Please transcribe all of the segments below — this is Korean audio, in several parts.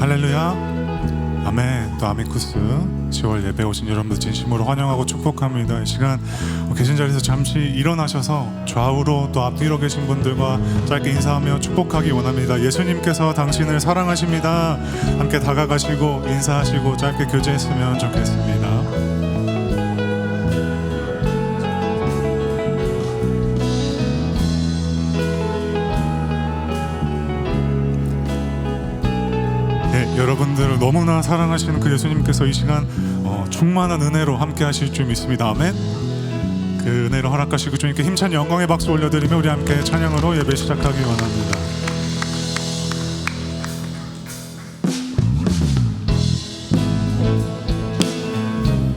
할렐루야. 아멘. 또 아미쿠스 10월 예배 오신 여러분들 진심으로 환영하고 축복합니다. 이 시간 계신 자리에서 잠시 일어나셔서 좌우로 또 앞뒤로 계신 분들과 짧게 인사하며 축복하기 원합니다. 예수님께서 당신을 사랑하십니다. 함께 다가가시고 인사하시고 짧게 교제했으면 좋겠습니다. 여러분들을 너무나 사랑하시는 그 예수님께서 이 시간 충만한 은혜로 함께 하실 줄 믿습니다. 아멘. 그 은혜로 허락하시고 주님께 힘찬 영광의 박수 올려드리며 우리 함께 찬양으로 예배 시작하기 원합니다.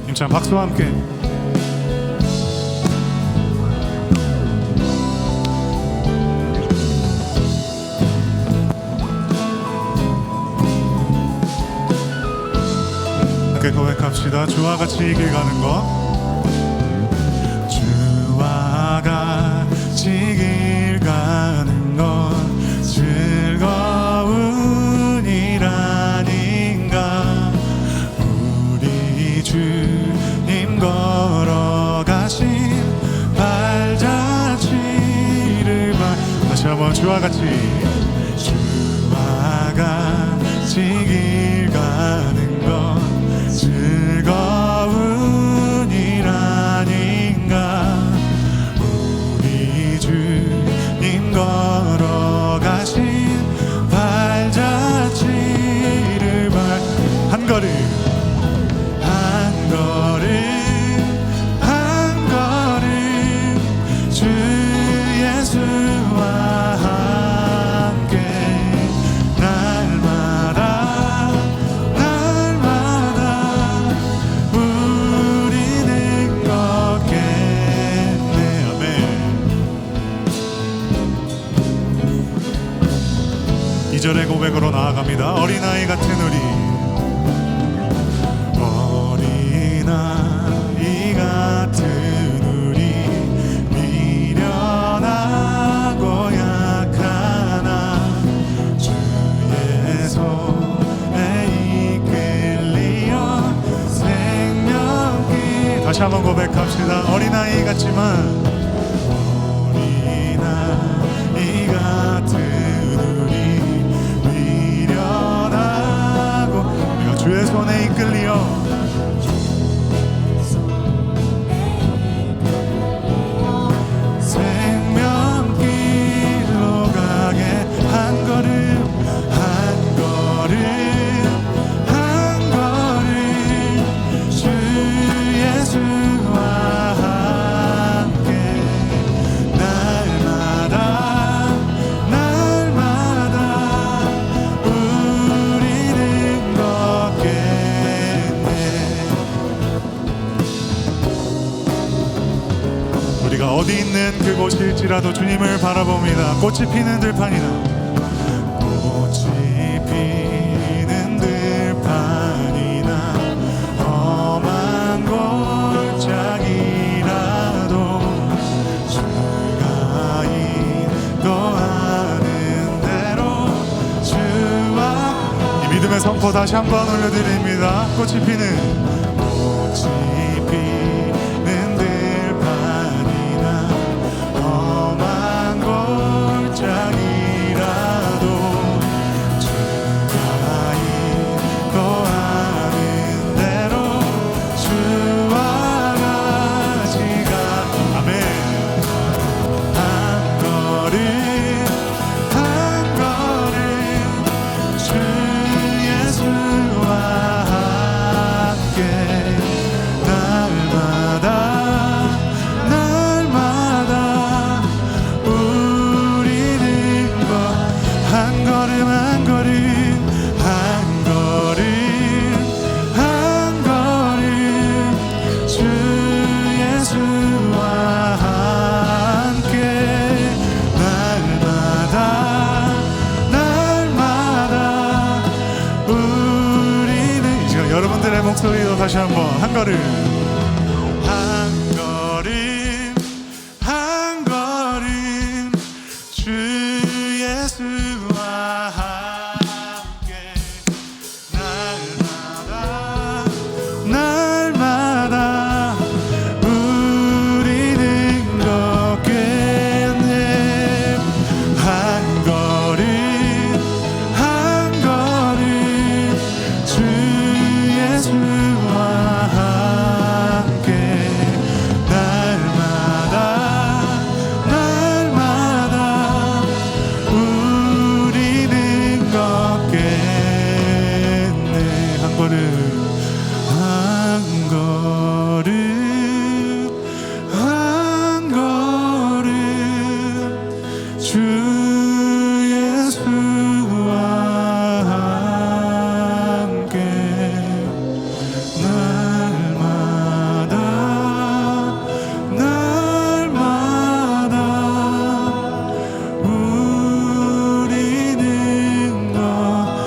힘찬 박수와 함께 고백합시다. 주와 같이 이 길 가는 것, 주와 같이 길 가는 것 즐거운 일 아닌가. 우리 주님 걸어가신 발자취를 다시 한번 주와 같이 길 가는 것 즐거운 일 아닌가. 우리 주님 걸어가신 발자취를 한 걸음 한 걸음 한 걸음 주 예수와 함께 이절의 고백으로 나아갑니다. 어린아이 같은 우리, 어린아이 같은 우리, 미련하고 약하나 주의 손에 이끌리어 생명길. 다시 한번 고백합시다. 어린아이 같지만 어린아이 같은 주의 손에 이끌리어 생명길로 가게 한 걸음 한 걸음 한 걸음 주 예수와 함께 날마다 우리가 어디 있는 그곳일지라도 주님을 바라봅니다. 꽃이 피는 들판이나 꽃이 피는 들판이나 험한 골짜기라도 주가 인도하는 대로 주와 이 믿음의 선포 다시 한번 올려드립니다. 꽃이 피는 목소리로 다시 한번 한 걸음 한 걸음 한 걸음 주 예수와 함께 걸음 한 걸음 한 걸음 주 예수와 함께 날마다 우리는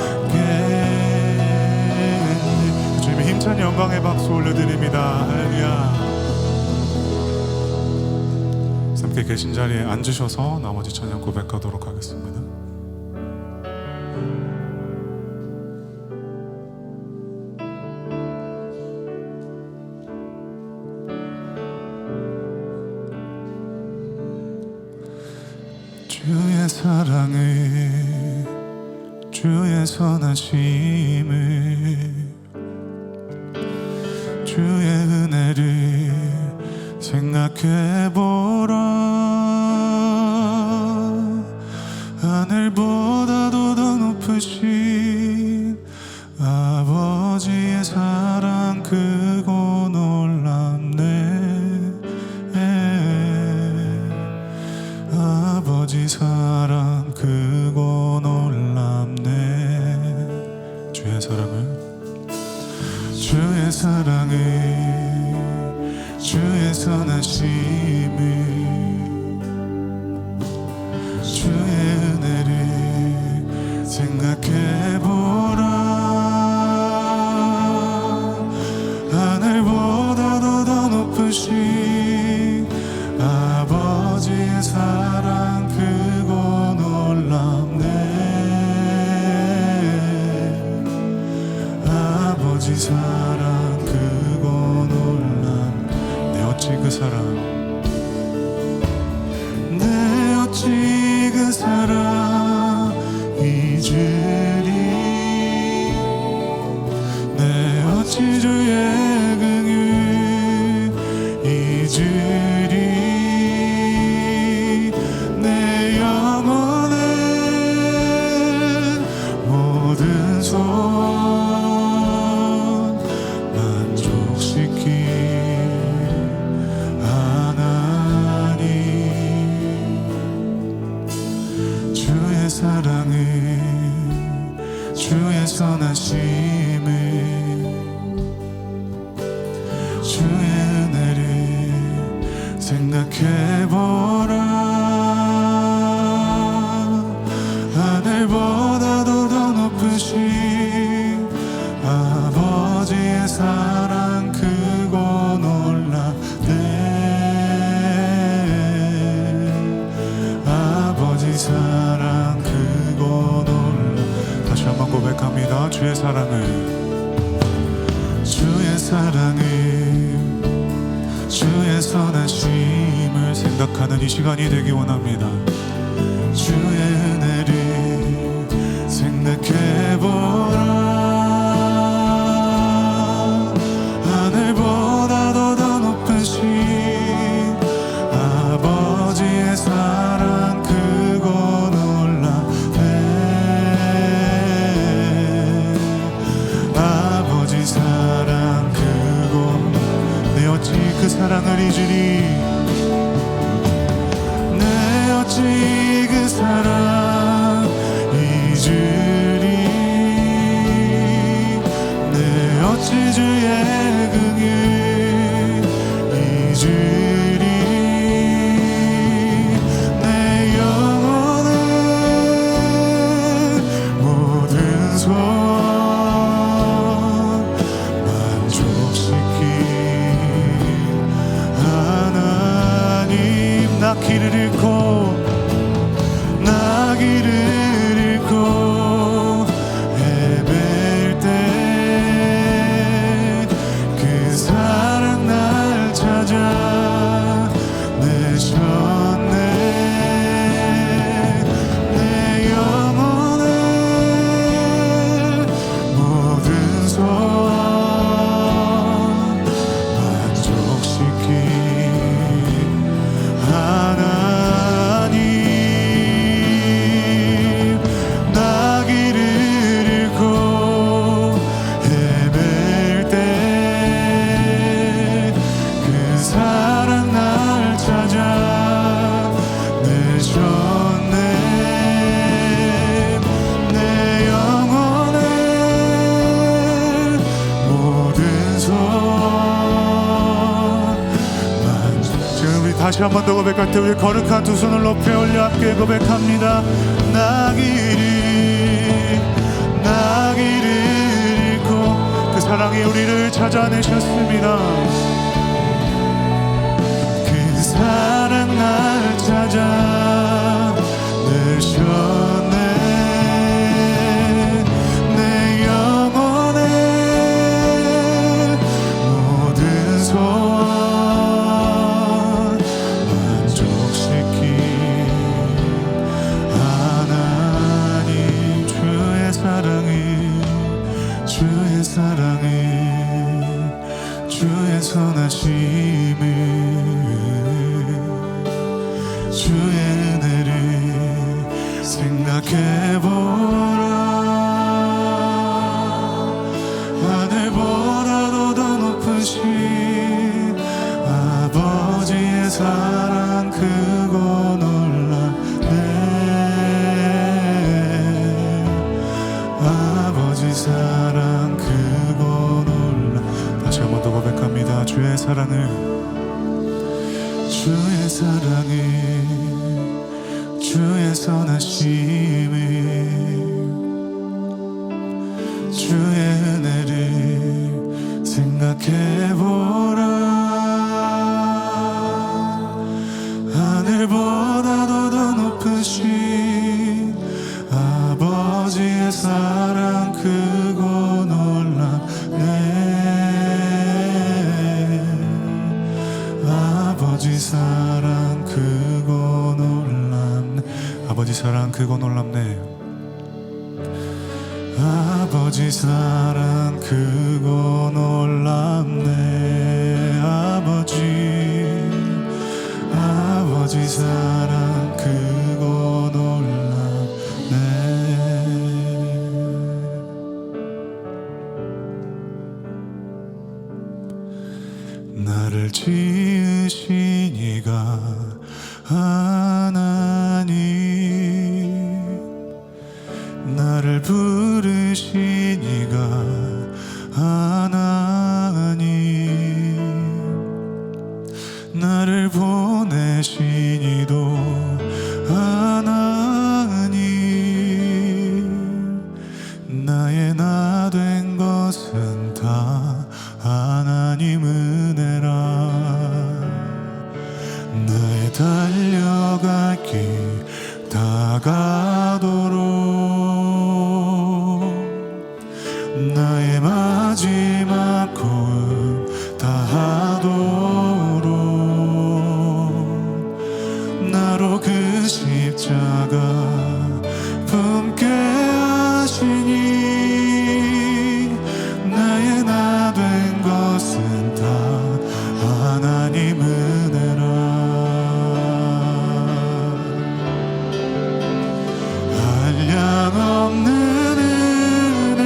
걷겠네. 주님의 힘찬 영광의 박수 올려드립니다. 할렐루야. 함께 계신 자리에 앉으셔서 나머지 찬양 고백하도록 하겠습니다. 주의 사랑을 주의 선하심을 주의 은혜를 생각해보라. 하늘보다도 더 높으신 아버지의 사랑 크고 놀랍네. 아버지 사랑 크고 놀랍네. 주의 사랑을 주의 선하심을 주의 은혜를 생각해보라. 하늘보다도 더 높으신 아버지의 사랑 크고 놀랍네. 아버지 사랑 크고 놀랍네. 내 어찌 그 사랑 잊으리. 내 어찌 주의 긍휼 잊으리. 내 영혼은 모든 손 만족시킬 하나님. 주의 사랑을 주의 선하심을 주의 은혜를 생각해보라. 하늘보다도 더 높으신 아버지의 사랑 크고 놀랍네. 아버지 사랑 크고 놀랍네. 다시 한번 고백합니다. 주의 사랑을 주의 선하심을 생각하는 이 시간이 되기 원합니다. 주의 은혜를 생각해보라. 하늘보다도 더 높으신 아버지의 사랑 크고 놀랍네. 아버지 사랑 크고 내 어찌 그 사랑을 잊으리. 내 어찌 그 사랑 잊으리. 내 어찌 주의 긍휼 잊으리. 내 영혼은 모든 손 만족시킬 하나님. 나 길을 잃고 헤맬 때 다시 한 번 더 고백할 때 우리 거룩한 두 손을 높이 올려 함께 고백합니다. 나 길을 잃고 그 사랑이 우리를 찾아내셨습니다. 그 사랑 날 찾아 내셨네. 내 영혼의 모든 소원 만족시킨 하나님. 주의 사랑이 주의 선하심을 주의 은혜를 생각해보라. 하늘보다도 더 높으신 아버지의 사랑 크고 놀랍네. 아버지 사랑 크고 놀라. 다시 한 번 더 고백합니다. 주의 사랑을 주의 선하심을 주의 은혜를 생각해보라. 하늘보다도 더 높으신 아버지의 사랑 크고 놀랍네. 아버지 사랑 크고 놀랍네. 아버지 사랑 크고 놀랍네. 아버지 사랑 크고 놀랍네. 아버지 사랑 크고 놀랍네. 나를 지으신 이가 하나님, 나를 부르신 이가 하나님, 나를 보내신 이도 하나님. 나의 나 된 것은 다 하나님 은혜라. 나의 달려갈 길 다가도록 나의 마지막 고음 다하도록 나로 그 십자가 품게 하시니. 나의 나 된 것은 다 하나님 은혜라. 한량없는 은혜,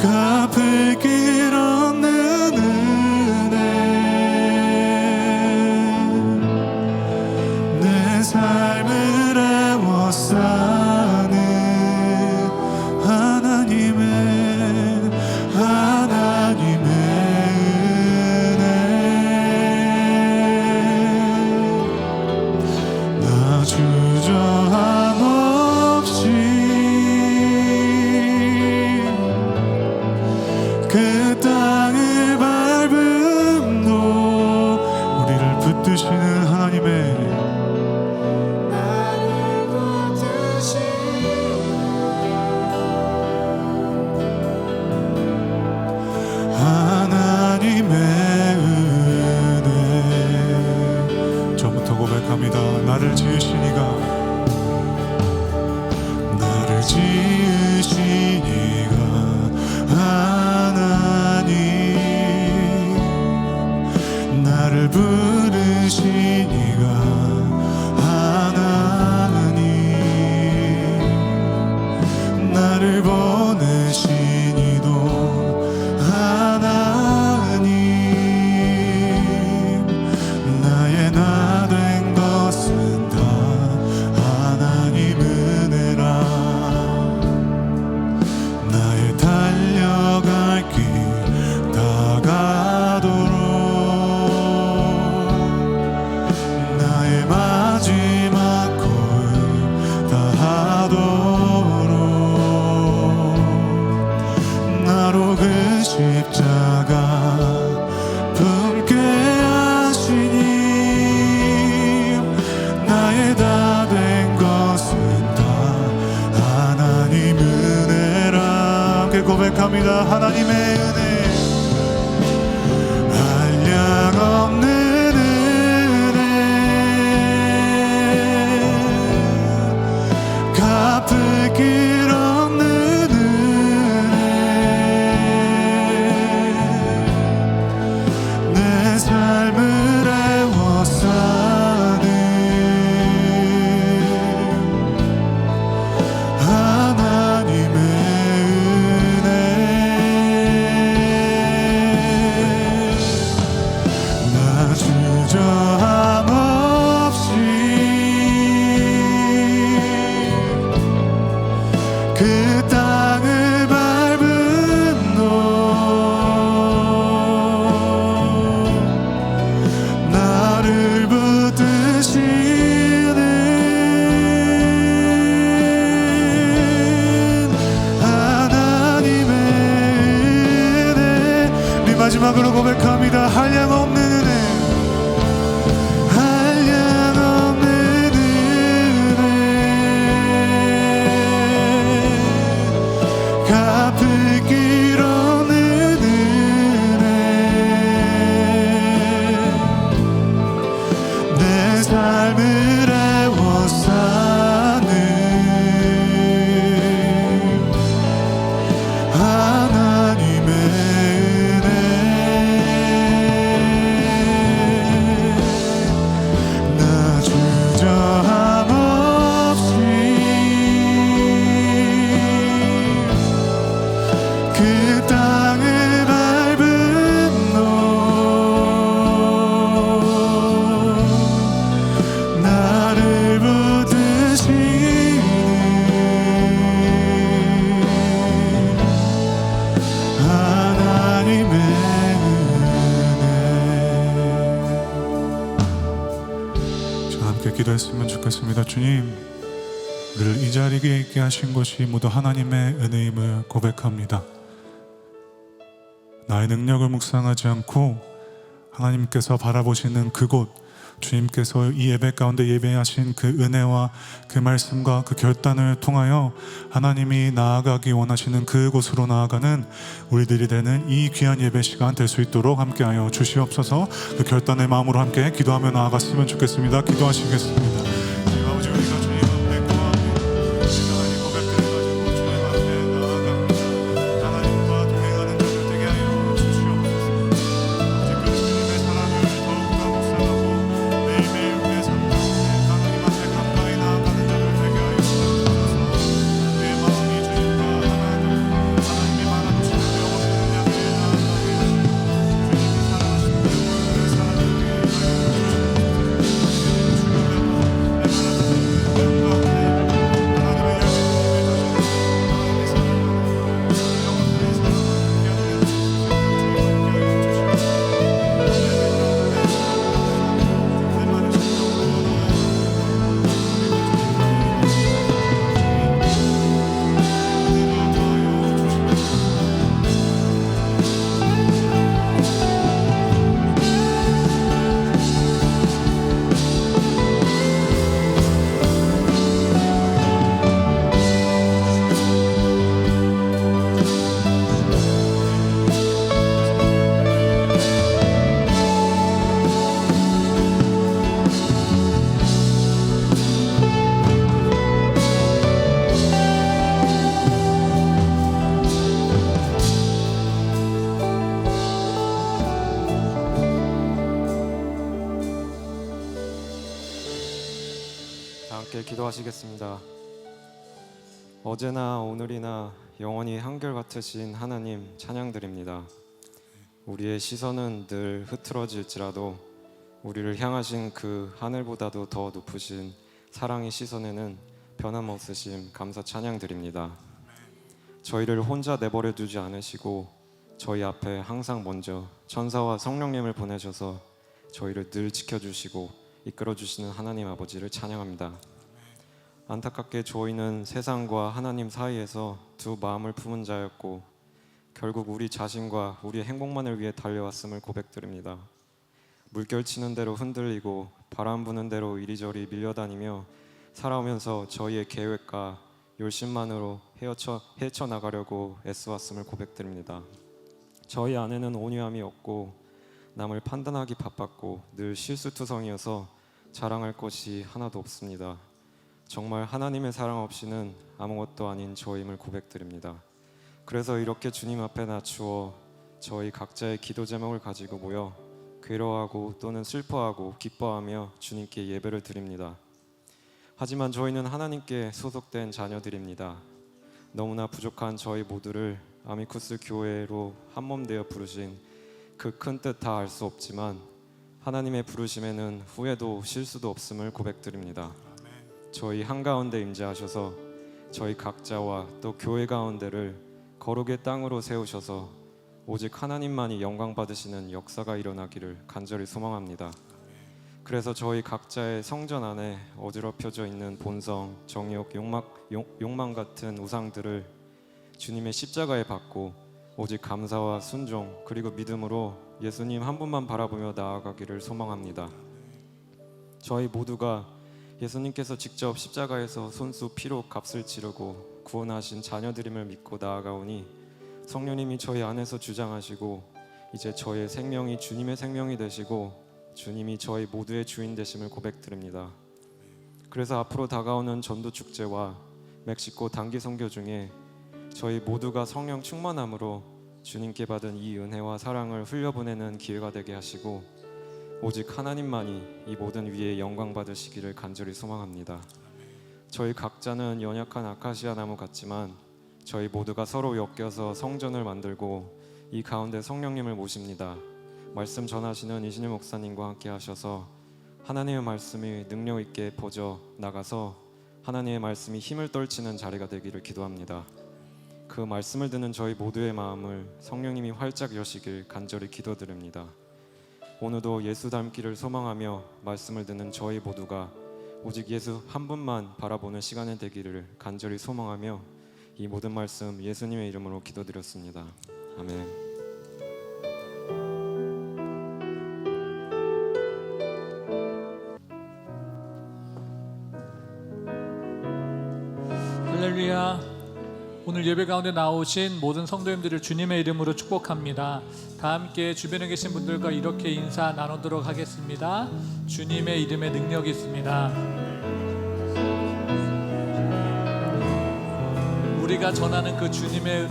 갚을 길 없는 은혜, 내 삶을 애워싸는 하나님의 은혜. 나 주저함 없이 그 땅을 밟음도 우리를 붙드시는 하나님의 은혜. 저부터 고백합니다. 나를 지으신 이가 하나님, 나를 부르신 이가 하나님, 나를 보내신 이도 하나님. 나의 나 된 것은 다 하나님 은혜라. 나의 달려갈 길 다가도록 십자가 품게 하시니 나의 다 된 것은 다 하나님 은혜라. 함께 고백합니다. 하나님의 은혜, 한량없는 은혜, 갚을 길 없는 은혜, 내 삶을 애워싸는 하나님의 은혜. 나 주저함 없이 그 땅을 밟은 너, 나를 붙드시는 하나님의 은혜. 우리 마지막으로 고백합니다. 한량없는 은혜, 한량없는 은혜, 갚을 길 없는 은혜, 내 삶을 애워싸는 하나님의 은혜. 나 주저함 없이 그 땅을 밟은 너, 나를 붙드시는 하나님의 은혜. 자, 함께 기도했으면 좋겠습니다. 주님, 우리를 이 자리에 있게 하신 것이 모두 하나님의 은혜임을 고백합니다. 나의 능력을 묵상하지 않고 하나님께서 바라보시는 그곳, 주님께서 이 예배 가운데 예배하신 그 은혜와 그 말씀과 그 결단을 통하여 하나님이 나아가기 원하시는 그곳으로 나아가는 우리들이 되는 이 귀한 예배 시간 될 수 있도록 함께하여 주시옵소서. 그 결단의 마음으로 함께 기도하며 나아갔으면 좋겠습니다. 기도하시겠습니다. 아버지, 우리가 주님 앞에 구하며 하나님 고백들을 가지고 주님 앞에 나아갑니다. 하나님과 동행하는 자들 되게 하여 주시옵소서. 아버지, 그 주님의 사랑을 더욱더 묵상하고 매일매일 우리의 삶 가운데 하나님 앞에 가까이 나아가는 자들 되게 하여 주옵소서. 내 마음이 주님과 하나님이 말하시는 영원히 향해 나아가게 하시고 주님이 사랑하시는 영혼을 사랑하게 하여 함께 기도하시겠습니다. 어제나 오늘이나 영원히 한결같으신 하나님 찬양드립니다. 우리의 시선은 늘 흐트러질지라도 우리를 향하신 그 하늘보다도 더 높으신 사랑의 시선에는 변함없으심 감사 찬양드립니다. 저희를 혼자 내버려 두지 않으시고 저희 앞에 항상 먼저 천사와 성령님을 보내셔서 저희를 늘 지켜주시고 이끌어주시는 하나님 아버지를 찬양합니다. 안타깝게 저희는 세상과 하나님 사이에서 두 마음을 품은 자였고 결국 우리 자신과 우리의 행복만을 위해 달려왔음을 고백드립니다. 물결 치는 대로 흔들리고 바람 부는 대로 이리저리 밀려다니며 살아오면서 저희의 계획과 열심만으로 헤쳐나가려고 애써왔음을 고백드립니다. 저희 안에는 온유함이 없고 남을 판단하기 바빴고 늘 실수투성이어서 자랑할 것이 하나도 없습니다. 정말 하나님의 사랑 없이는 아무것도 아닌 저임을 고백드립니다. 그래서 이렇게 주님 앞에 낮추어 저희 각자의 기도 제목을 가지고 모여 괴로워하고 또는 슬퍼하고 기뻐하며 주님께 예배를 드립니다. 하지만 저희는 하나님께 소속된 자녀들입니다. 너무나 부족한 저희 모두를 아미쿠스 교회로 한몸 되어 부르신 그 큰 뜻 다 알 수 없지만 하나님의 부르심에는 후회도 실수도 없음을 고백드립니다. 저희 한가운데 임재하셔서 저희 각자와 또 교회 가운데를 거룩의 땅으로 세우셔서 오직 하나님만이 영광 받으시는 역사가 일어나기를 간절히 소망합니다. 그래서 저희 각자의 성전 안에 어지럽혀져 있는 본성, 정욕, 욕망 같은 우상들을 주님의 십자가에 받고 오직 감사와 순종 그리고 믿음으로 예수님 한 분만 바라보며 나아가기를 소망합니다. 저희 모두가 예수님께서 직접 십자가에서 손수 피로 값을 치르고 구원하신 자녀들임을 믿고 나아가오니 성령님이 저희 안에서 주장하시고 이제 저의 생명이 주님의 생명이 되시고 주님이 저희 모두의 주인 되심을 고백드립니다. 그래서 앞으로 다가오는 전도 축제와 멕시코 단기 선교 중에 저희 모두가 성령 충만함으로 주님께 받은 이 은혜와 사랑을 흘려보내는 기회가 되게 하시고 오직 하나님만이 이 모든 위에 영광 받으시기를 간절히 소망합니다. 저희 각자는 연약한 아카시아 나무 같지만 저희 모두가 서로 엮여서 성전을 만들고 이 가운데 성령님을 모십니다. 말씀 전하시는 이신유 목사님과 함께 하셔서 하나님의 말씀이 능력 있게 퍼져 나가서 하나님의 말씀이 힘을 떨치는 자리가 되기를 기도합니다. 그 말씀을 듣는 저희 모두의 마음을 성령님이 활짝 여시길 간절히 기도드립니다. 오늘도 예수 닮기를 소망하며 말씀을 듣는 저희 모두가 오직 예수 한 분만 바라보는 시간이 되기를 간절히 소망하며 이 모든 말씀 예수님의 이름으로 기도드렸습니다. 아멘. 할렐루야. 오늘 예배 가운데 나오신 모든 성도님들을 주님의 이름으로 축복합니다. 다 함께 주변에 계신 분들과 이렇게 인사 나누도록 하겠습니다. 주님의 이름에 능력이 있습니다. 우리가 전하는 그 주님의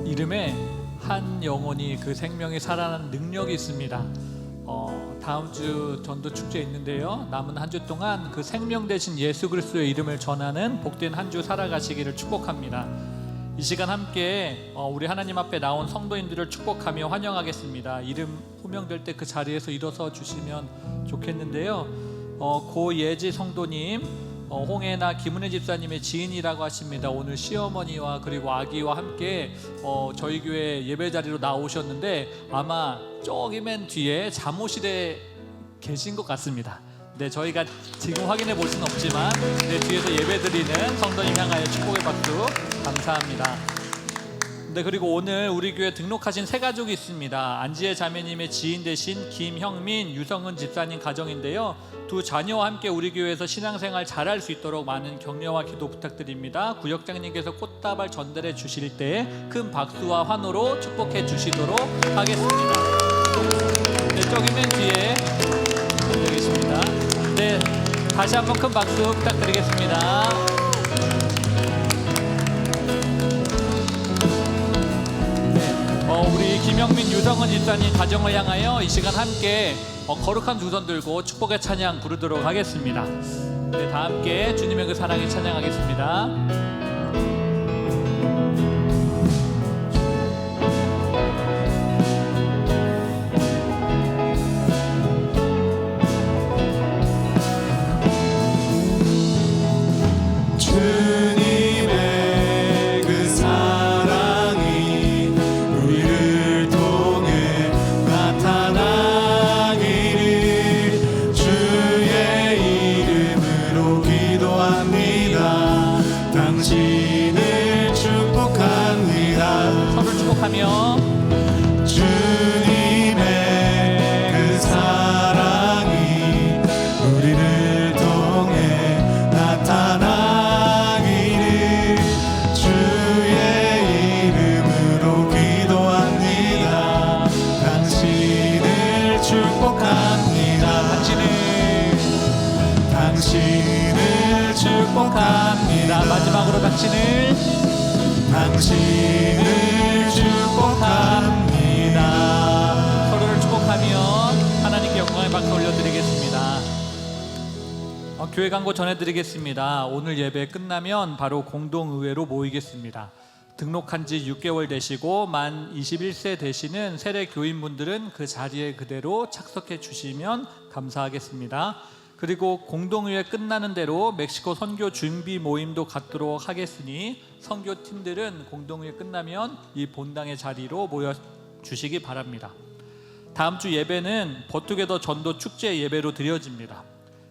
이름에 한 영혼이 그 생명이 살아나는 능력이 있습니다. 다음 주 전도 축제 있는데요. 남은 한 주 동안 그 생명 되신 예수 그리스도의 이름을 전하는 복된 한 주 살아가시기를 축복합니다. 이 시간 함께 우리 하나님 앞에 나온 성도님들을 축복하며 환영하겠습니다. 이름 호명될 때 그 자리에서 일어서 주시면 좋겠는데요. 고예지 성도님, 홍혜나 김은혜 집사님의 지인이라고 하십니다. 오늘 시어머니와 그리고 아기와 함께 저희 교회 예배 자리로 나오셨는데 아마 저기 맨 뒤에 잠옷실에 계신 것 같습니다. 네, 저희가 지금 확인해 볼 수는 없지만 뒤에서 예배드리는 성도님 향하여 축복의 박수 감사합니다. 네, 그리고 오늘 우리 교회 등록하신 세 가족이 있습니다. 안지혜 자매님의 지인 되신 김형민, 유성은 집사님 가정인데요. 두 자녀와 함께 우리 교회에서 신앙생활 잘할 수 있도록 많은 격려와 기도 부탁드립니다. 구역장님께서 꽃다발 전달해 주실 때 큰 박수와 환호로 축복해 주시도록 하겠습니다. 네, 저기 맨 뒤에 계십니다. 네, 다시 한번 큰 박수 부탁드리겠습니다. 우리 김영민, 유성은 집사님 가정을 향하여 이 시간 함께 거룩한 두 손 들고 축복의 찬양 부르도록 하겠습니다. 네, 다 함께 주님의 그 사랑을 찬양하겠습니다. 서로 축복하며 주님의 그 사랑이 우리를 통해 나타나기를 주의 이름으로 기도합니다. 당신을 축복합니다. 당신을 축복합니다. 마지막으로 당신을 축복합니다. 서로를 축복하며 하나님께 영광의 박수 올려드리겠습니다. 교회 광고 전해드리겠습니다. 오늘 예배 끝나면 바로 공동의회로 모이겠습니다. 등록한 지 6개월 되시고 만 21세 되시는 세례 교인분들은 그 자리에 그대로 착석해 주시면 감사하겠습니다. 그리고 공동의회 끝나는 대로 멕시코 선교 준비 모임도 갖도록 하겠으니 선교팀들은 공동의회 끝나면 이 본당의 자리로 모여 주시기 바랍니다. 다음 주 예배는 버투게더 전도 축제 예배로 드려집니다.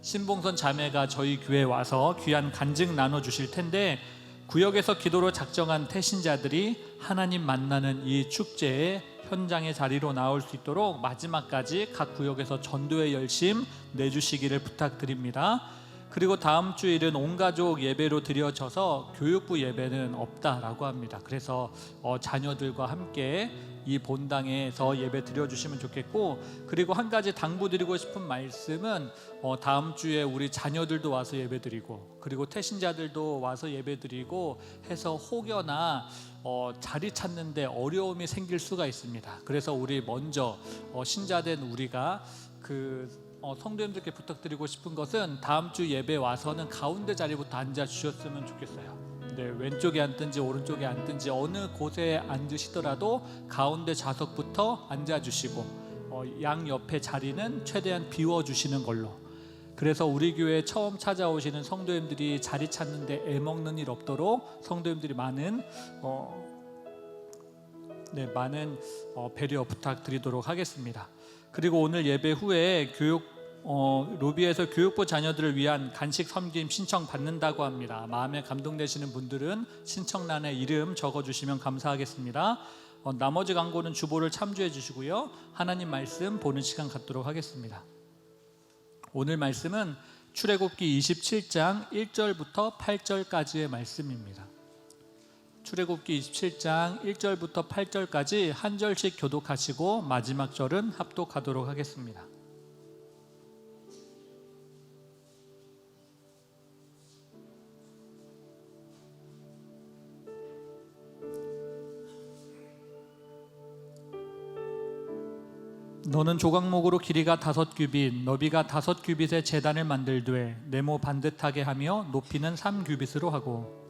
신봉선 자매가 저희 교회에 와서 귀한 간증 나눠주실 텐데 구역에서 기도로 작정한 태신자들이 하나님 만나는 이 축제에 현장의 자리로 나올 수 있도록 마지막까지 각 구역에서 전도의 열심 내주시기를 부탁드립니다. 그리고 다음 주일은 온가족 예배로 드려져서 교육부 예배는 없다라고 합니다. 그래서 자녀들과 함께 이 본당에서 예배 드려주시면 좋겠고, 그리고 한 가지 당부드리고 싶은 말씀은 다음 주에 우리 자녀들도 와서 예배 드리고 그리고 태신자들도 와서 예배 드리고 해서 혹여나 자리 찾는데 어려움이 생길 수가 있습니다. 그래서 우리 먼저 신자된 우리가 성도님들께 부탁드리고 싶은 것은 다음 주 예배 와서는 가운데 자리부터 앉아 주셨으면 좋겠어요. 네, 왼쪽에 앉든지 오른쪽에 앉든지 어느 곳에 앉으시더라도 가운데 좌석부터 앉아 주시고 양 옆에 자리는 최대한 비워 주시는 걸로. 그래서 우리 교회에 처음 찾아오시는 성도님들이 자리 찾는데 애먹는 일 없도록 성도님들이 많은 배려 부탁드리도록 하겠습니다. 그리고 오늘 예배 후에 로비에서 교육부 자녀들을 위한 간식 섬김 신청 받는다고 합니다. 마음에 감동되시는 분들은 신청란에 이름 적어주시면 감사하겠습니다. 나머지 광고는 주보를 참조해 주시고요. 하나님 말씀 보는 시간 갖도록 하겠습니다. 오늘 말씀은 출애굽기 27장 1절부터 8절까지의 말씀입니다. 출애굽기 27장 1절부터 8절까지 한 절씩 교독하시고 마지막 절은 합독하도록 하겠습니다. 너는 조각목으로 길이가 5규빗, 너비가 5규빗의 제단을 만들되 네모 반듯하게 하며 높이는 3규빗으로 하고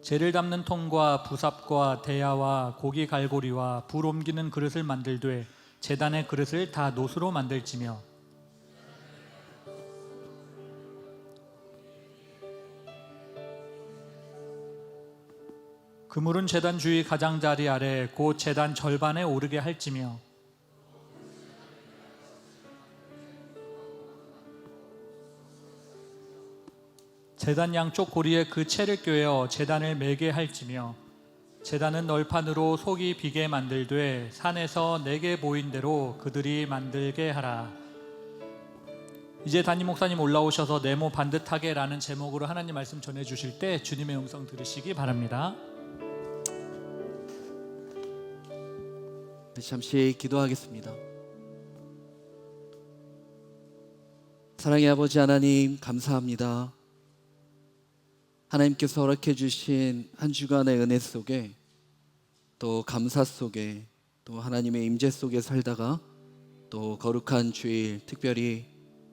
재를 담는 통과 부삽과 대야와 고기 갈고리와 불 옮기는 그릇을 만들되 제단의 그릇을 다 노수로 만들지며 그물은 제단 주위 가장자리 아래 곧 제단 절반에 오르게 할지며 제단 양쪽 고리에 그 채를 꿰어 제단을 매게 할지며 제단은 널판으로 속이 비게 만들되 산에서 내게 보인 대로 그들이 만들게 하라. 이제 담임 목사님 올라오셔서 네모 반듯하게 라는 제목으로 하나님 말씀 전해주실 때 주님의 음성 들으시기 바랍니다. 잠시 기도하겠습니다. 사랑의 아버지 하나님, 감사합니다. 하나님께서 허락해 주신 한 주간의 은혜 속에 또 감사 속에 또 하나님의 임재 속에 살다가 또 거룩한 주일, 특별히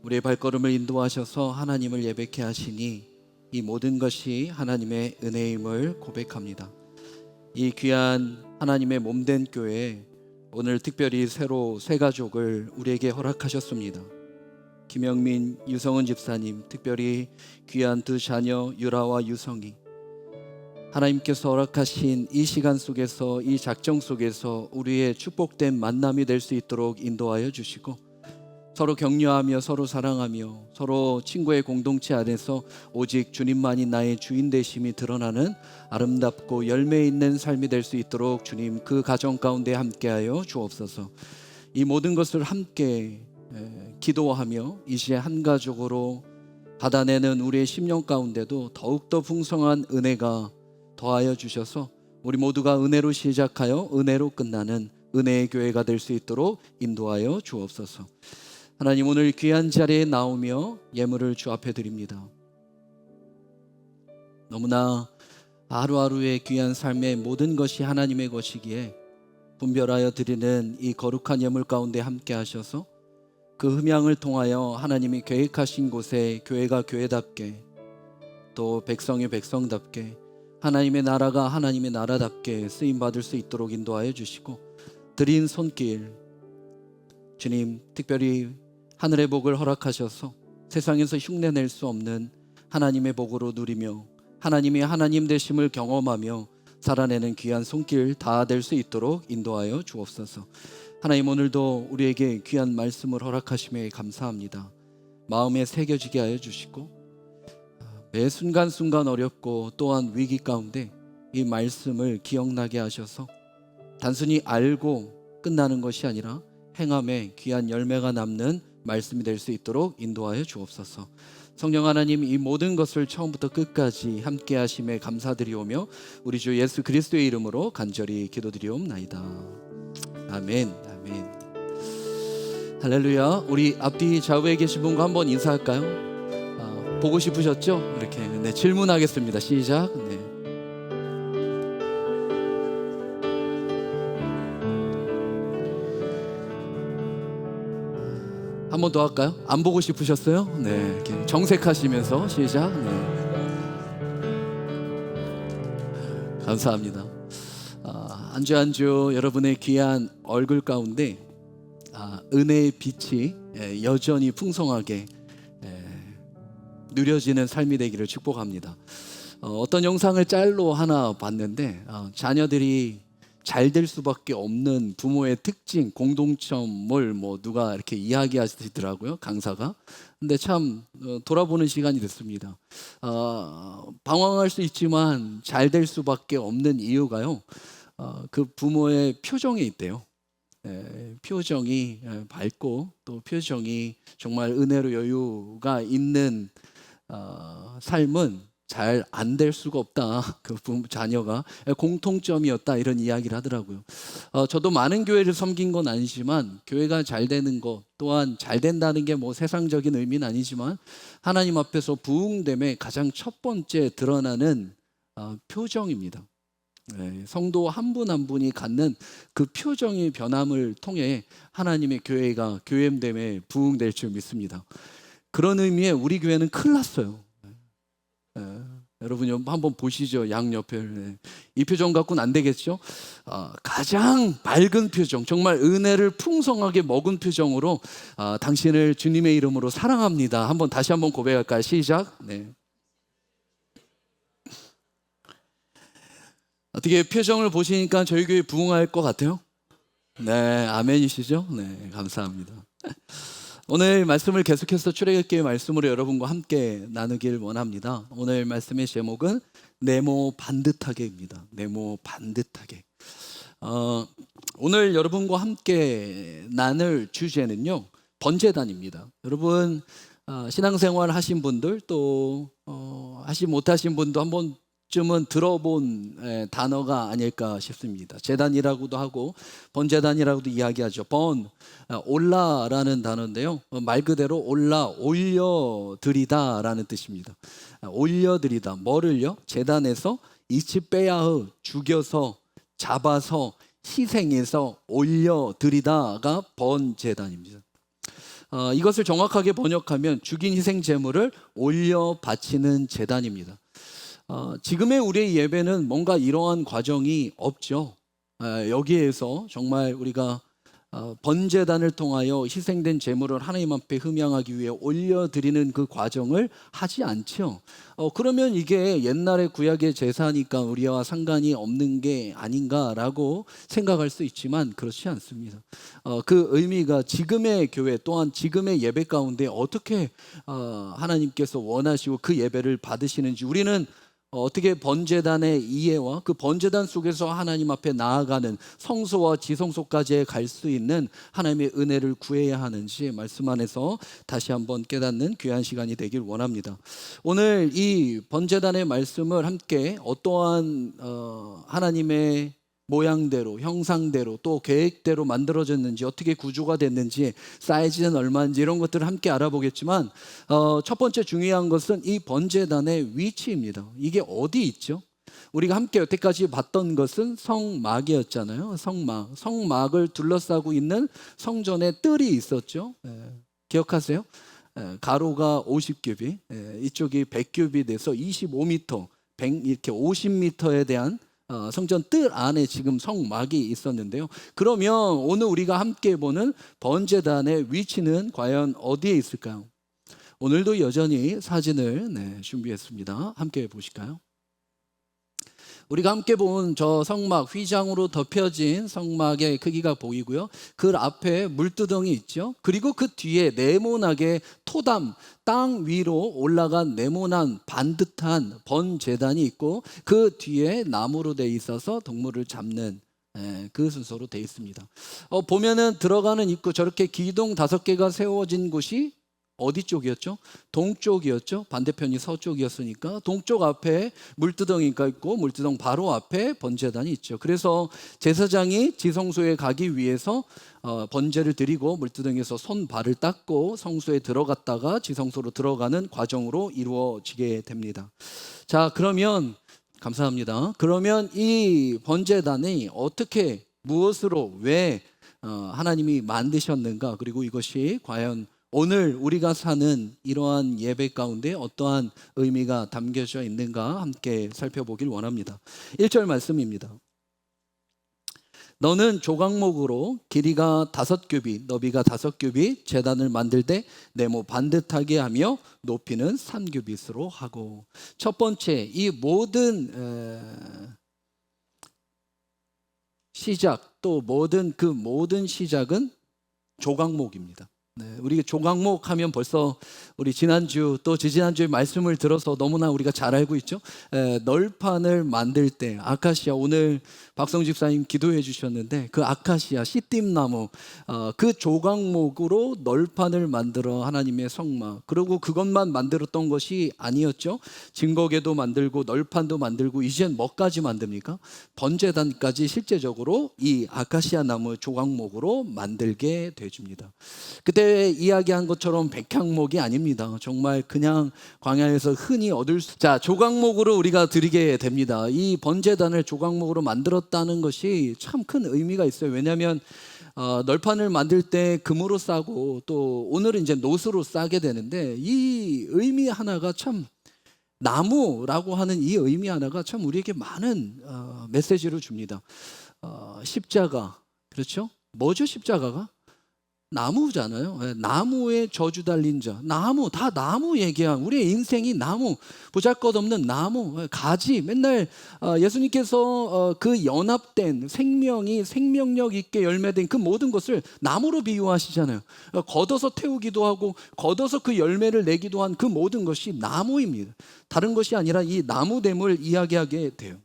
우리의 발걸음을 인도하셔서 하나님을 예배케 하시니 이 모든 것이 하나님의 은혜임을 고백합니다. 이 귀한 하나님의 몸된 교회, 오늘 특별히 새로 새 가족을 우리에게 허락하셨습니다. 김영민, 유성은 집사님, 특별히 귀한 두 자녀 유라와 유성이 하나님께서 허락하신 이 시간 속에서, 이 작정 속에서 우리의 축복된 만남이 될 수 있도록 인도하여 주시고 서로 격려하며 서로 사랑하며 서로 친구의 공동체 안에서 오직 주님만이 나의 주인 되심이 드러나는 아름답고 열매 있는 삶이 될 수 있도록 주님 그 가정 가운데 함께하여 주옵소서. 이 모든 것을 함께 기도하며 이 시에 한 가족으로 받아내는 우리의 심령 가운데도 더욱더 풍성한 은혜가 더하여 주셔서 우리 모두가 은혜로 시작하여 은혜로 끝나는 은혜의 교회가 될 수 있도록 인도하여 주옵소서. 하나님, 오늘 귀한 자리에 나오며 예물을 주 앞에 드립니다. 너무나 하루하루의 귀한 삶의 모든 것이 하나님의 것이기에 분별하여 드리는 이 거룩한 예물 가운데 함께 하셔서 그 흠양을 통하여 하나님이 계획하신 곳에 교회가 교회답게, 또 백성이 백성답게, 하나님의 나라가 하나님의 나라답게 쓰임받을 수 있도록 인도하여 주시고, 드린 손길 주님 특별히 하늘의 복을 허락하셔서 세상에서 흉내낼 수 없는 하나님의 복으로 누리며 하나님이 하나님 되심을 경험하며 살아내는 귀한 손길 다 될 수 있도록 인도하여 주옵소서. 하나님, 오늘도 우리에게 귀한 말씀을 허락하심에 감사합니다. 마음에 새겨지게 하여 주시고 매 순간순간 어렵고 또한 위기 가운데 이 말씀을 기억나게 하셔서 단순히 알고 끝나는 것이 아니라 행함에 귀한 열매가 남는 말씀이 될 수 있도록 인도하여 주옵소서. 성령 하나님, 이 모든 것을 처음부터 끝까지 함께 하심에 감사드리오며 우리 주 예수 그리스도의 이름으로 간절히 기도드리옵나이다. 아멘. 아멘. 할렐루야. 우리 앞뒤 좌우에 계신 분과 한번 인사할까요? 보고 싶으셨죠? 이렇게 질문하겠습니다. 시작. 한 번 더 할까요? 안 보고 싶으셨어요? 이렇게 정색하시면서 시작. 감사합니다. 한 주 한 주 여러분의 귀한 얼굴 가운데 은혜의 빛이 여전히 풍성하게 누려지는 삶이 되기를 축복합니다. 어떤 영상을 짤로 하나 봤는데 자녀들이 잘 될 수밖에 없는 부모의 특징, 공동점을 누가 이렇게 이야기하시더라고요, 강사가. 근데 참 돌아보는 시간이 됐습니다. 방황할 수 있지만 잘 될 수밖에 없는 이유가요, 그 부모의 표정에 있대요. 표정이 밝고 또 표정이 정말 은혜로 여유가 있는 삶은 잘 안 될 수가 없다. 그 자녀가 공통점이었다, 이런 이야기를 하더라고요. 저도 많은 교회를 섬긴 건 아니지만 교회가 잘 되는 것 또한 잘 된다는 게 세상적인 의미는 아니지만 하나님 앞에서 부흥됨의 가장 첫 번째 드러나는 표정입니다. 성도 한 분 한 분이 갖는 그 표정의 변함을 통해 하나님의 교회가 교회됨에 부흥될 줄 믿습니다. 그런 의미에 우리 교회는 큰일 났어요. 여러분 한번 보시죠. 양옆에 이 표정 갖고는 안 되겠죠. 가장 밝은 표정, 정말 은혜를 풍성하게 먹은 표정으로 당신을 주님의 이름으로 사랑합니다. 다시 한번 고백할까요? 시작. 어떻게 표정을 보시니까 저희 교회 부흥할 것 같아요? 아멘이시죠? 감사합니다. 오늘 말씀을 계속해서 출애굽기의 말씀으로 여러분과 함께 나누길 원합니다. 오늘 말씀의 제목은 네모 반듯하게입니다. 네모 반듯하게. 오늘 여러분과 함께 나눌 주제는요, 번제단입니다. 여러분 신앙생활 하신 분들 또 하지 못하신 분도 한 번쯤은 들어본 단어가 아닐까 싶습니다. 제단이라고도 하고 번제단이라고도 이야기하죠. 올라라는 단어인데요, 말 그대로 올려드리다라는 뜻입니다. 올려드리다, 뭐를요? 제단에서 이치빼야흐, 죽여서 잡아서 희생해서 올려드리다가 번제단입니다. 이것을 정확하게 번역하면 죽인 희생 제물을 올려 바치는 제단입니다. 지금의 우리의 예배는 뭔가 이러한 과정이 없죠. 여기에서 정말 우리가 번제단을 통하여 희생된 제물을 하나님 앞에 흠양하기 위해 올려드리는 그 과정을 하지 않죠. 그러면 이게 옛날의 구약의 제사니까 우리와 상관이 없는 게 아닌가라고 생각할 수 있지만 그렇지 않습니다. 그 의미가 지금의 교회 또한 지금의 예배 가운데 어떻게 하나님께서 원하시고 그 예배를 받으시는지 우리는 어떻게 번제단의 이해와 그 번제단 속에서 하나님 앞에 나아가는 성소와 지성소까지 갈 수 있는 하나님의 은혜를 구해야 하는지 말씀 안에서 다시 한번 깨닫는 귀한 시간이 되길 원합니다. 오늘 이 번제단의 말씀을 함께 어떠한 하나님의 모양대로 형상대로 또 계획대로 만들어졌는지 어떻게 구조가 됐는지 사이즈는 얼마인지 이런 것들을 함께 알아보겠지만 첫 번째 중요한 것은 이 번제단의 위치입니다. 이게 어디 있죠? 우리가 함께 여태까지 봤던 것은 성막이었잖아요. 성막을 둘러싸고 있는 성전에 뜰이 있었죠. 기억하세요? 가로가 50규빗, 이쪽이 100규빗 돼서 25m, 100 이렇게 50m에 대한 성전 뜰 안에 지금 성막이 있었는데요. 그러면 오늘 우리가 함께 보는 번제단의 위치는 과연 어디에 있을까요? 오늘도 여전히 사진을 준비했습니다. 함께 보실까요? 우리가 함께 본 저 성막, 휘장으로 덮여진 성막의 크기가 보이고요. 그 앞에 물두덩이 있죠. 그리고 그 뒤에 네모나게 토담, 땅 위로 올라간 네모난 반듯한 번제단이 있고 그 뒤에 나무로 돼 있어서 동물을 잡는 그 순서로 돼 있습니다. 보면은 들어가는 입구 저렇게 기둥 5개가 세워진 곳이 어디 쪽이었죠? 동쪽이었죠. 반대편이 서쪽이었으니까 동쪽 앞에 물두덩이가 있고 물두덩 바로 앞에 번제단이 있죠. 그래서 제사장이 지성소에 가기 위해서 번제를 드리고 물두덩이에서 손 발을 닦고 성소에 들어갔다가 지성소로 들어가는 과정으로 이루어지게 됩니다. 자, 그러면 감사합니다. 그러면 이 번제단이 어떻게 무엇으로 왜 하나님이 만드셨는가? 그리고 이것이 과연 오늘 우리가 사는 이러한 예배 가운데 어떠한 의미가 담겨져 있는가 함께 살펴보길 원합니다. 1절 말씀입니다. 너는 조각목으로 길이가 5규빗, 너비가 5규빗, 제단을 만들 때 네모 반듯하게 하며 높이는 3규빗으로 하고. 첫 번째, 이 모든 시작 또 모든 시작은 조각목입니다. 우리 조각목 하면 벌써 우리 지난주 또 지지난주에 말씀을 들어서 너무나 우리가 잘 알고 있죠. 널판을 만들 때 아카시아, 오늘 박성 집사님 기도해 주셨는데 그 아카시아 씨띠나무 그 조각목으로 널판을 만들어 하나님의 성막, 그리고 그것만 만들었던 것이 아니었죠. 증거궤도 만들고 널판도 만들고 이젠 뭐까지 만듭니까? 번제단까지 실제적으로 이 아카시아 나무 조각목으로 만들게 되줍니다. 그때 이야기한 것처럼 백향목이 아닙니다. 정말 그냥 광야에서 흔히 얻을 수. 자, 조각목으로 우리가 드리게 됩니다. 이 번제단을 조각목으로 만들었다는 것이 참 큰 의미가 있어요. 왜냐하면 널판을 만들 때 금으로 싸고 또 오늘은 이제 노수로 싸게 되는데 이 의미 하나가 참, 나무라고 하는 이 의미 하나가 참 우리에게 많은 메시지를 줍니다. 십자가, 그렇죠? 뭐죠 십자가가? 나무잖아요. 나무에 저주 달린 자, 나무, 다 나무 얘기한, 우리의 인생이 나무, 보잘것없는 나무, 가지. 맨날 예수님께서 그 연합된 생명이 생명력 있게 열매된 그 모든 것을 나무로 비유하시잖아요. 걷어서 태우기도 하고 걷어서 그 열매를 내기도 한 그 모든 것이 나무입니다. 다른 것이 아니라 이 나무됨을 이야기하게 돼요.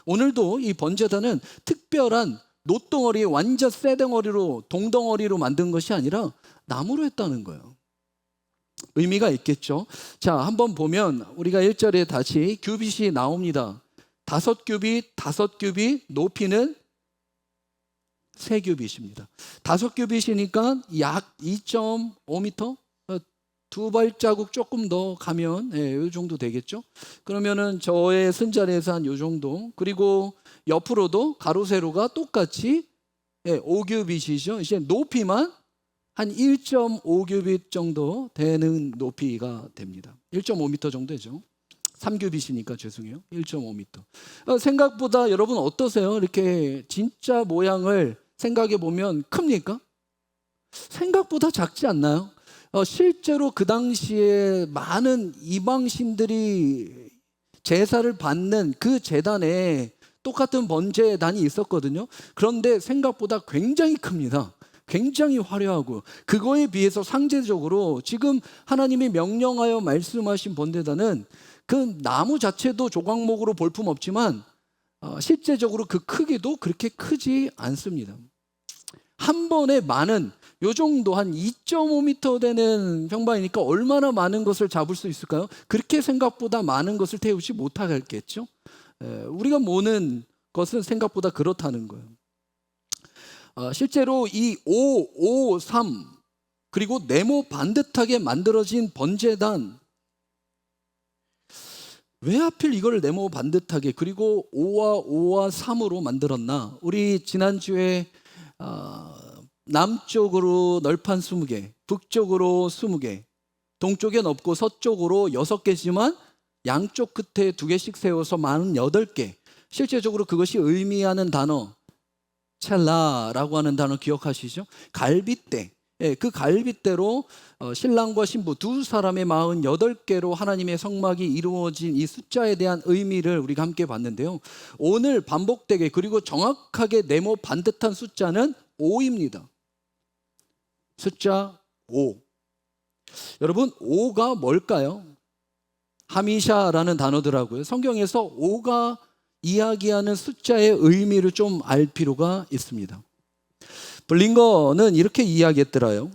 오늘도 이 번제단은 특별한 노덩어리, 완전 쇠덩어리로, 동덩어리로 만든 것이 아니라 나무로 했다는 거예요. 의미가 있겠죠. 자, 한번 보면 우리가 1절에 다시 규빗이 나옵니다. 5규빗, 5규빗, 높이는 3규빗입니다. 5규빗이니까 약 2.5m? 두 발자국 조금 더 가면 이 정도 되겠죠. 그러면은 저의 쓴자리에서 한 이 정도. 그리고 옆으로도 가로 세로가 똑같이 5규빗이죠. 이제 높이만 한 1.5규빗 정도 되는 높이가 됩니다. 1.5m 정도 되죠. 3규빗이니까 죄송해요. 1.5m. 생각보다 여러분 어떠세요? 이렇게 진짜 모양을 생각해 보면 큽니까? 생각보다 작지 않나요? 실제로 그 당시에 많은 이방신들이 제사를 받는 그 제단에 똑같은 번제단이 있었거든요. 그런데 생각보다 굉장히 큽니다. 굉장히 화려하고, 그거에 비해서 상대적으로 지금 하나님이 명령하여 말씀하신 번제단은 그 나무 자체도 조각목으로 볼품없지만 실제적으로 그 크기도 그렇게 크지 않습니다. 한 번에 많은, 요 정도 한 2.5m 되는 평방이니까 얼마나 많은 것을 잡을 수 있을까요? 그렇게 생각보다 많은 것을 태우지 못하겠죠. 우리가 모는 것은 생각보다 그렇다는 거예요. 실제로 이 5, 5, 3 그리고 네모 반듯하게 만들어진 번제단, 왜 하필 이걸 네모 반듯하게 그리고 5와 5와 3으로 만들었나? 우리 지난주에 남쪽으로 널판 20개, 북쪽으로 20개, 동쪽에 넓고 서쪽으로 6개지만 양쪽 끝에 2개씩 세워서 48개. 실제적으로 그것이 의미하는 단어, 첼라라고 하는 단어 기억하시죠? 갈빗대. 그 갈빗대로 신랑과 신부 두 사람의 48개로 하나님의 성막이 이루어진 이 숫자에 대한 의미를 우리가 함께 봤는데요. 오늘 반복되게 그리고 정확하게 네모 반듯한 숫자는 5입니다. 숫자 5. 여러분, 5가 뭘까요? 하미샤라는 단어더라고요. 성경에서 5가 이야기하는 숫자의 의미를 좀 알 필요가 있습니다. 블링거는 이렇게 이야기했더라요.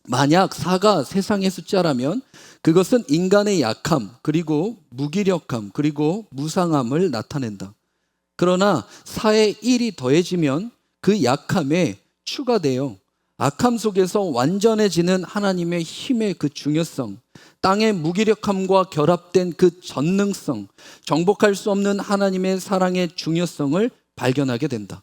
만약 4가 세상의 숫자라면 그것은 인간의 약함, 그리고 무기력함, 그리고 무상함을 나타낸다. 그러나 4에 1이 더해지면 그 약함에 추가되어 악함 속에서 완전해지는 하나님의 힘의 그 중요성, 땅의 무기력함과 결합된 그 전능성, 정복할 수 없는 하나님의 사랑의 중요성을 발견하게 된다.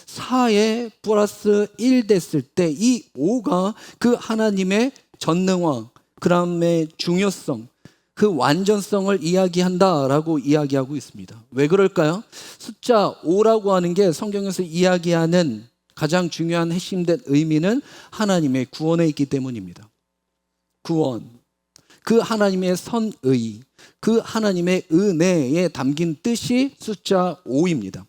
4에 플러스 1 됐을 때 이 5가 그 하나님의 전능화, 그 다음에 중요성, 그 완전성을 이야기한다라고 이야기하고 있습니다. 왜 그럴까요? 숫자 5라고 하는 게 성경에서 이야기하는 가장 중요한 핵심된 의미는 하나님의 구원에 있기 때문입니다. 구원, 그 하나님의 선의, 그 하나님의 은혜에 담긴 뜻이 숫자 5입니다.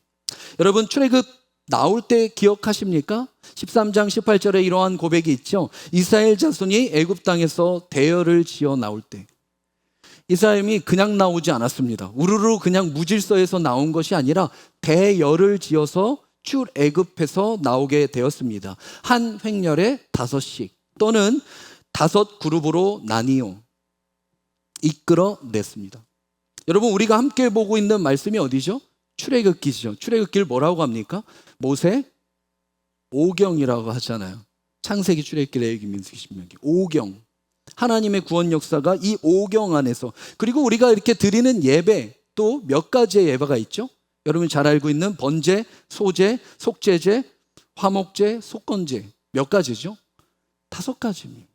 여러분, 출애굽 나올 때 기억하십니까? 13장 18절에 이러한 고백이 있죠. 이스라엘 자손이 애굽 땅에서 대열을 지어 나올 때, 이스라엘이 그냥 나오지 않았습니다. 우르르 그냥 무질서에서 나온 것이 아니라 대열을 지어서 출애굽에서 나오게 되었습니다. 한 횡렬에 5씩 또는 5 그룹으로 나뉘어 이끌어냈습니다. 여러분, 우리가 함께 보고 있는 말씀이 어디죠? 출애굽기죠. 출애굽기를 뭐라고 합니까? 모세 오경이라고 하잖아요. 창세기, 출애굽기, 레위기, 민수기, 신명기. 오경. 하나님의 구원 역사가 이 오경 안에서, 그리고 우리가 이렇게 드리는 예배 또 몇 가지의 예배가 있죠? 여러분 잘 알고 있는 번제, 소제, 속죄제, 화목제, 속건제. 몇 가지죠? 5가지입니다.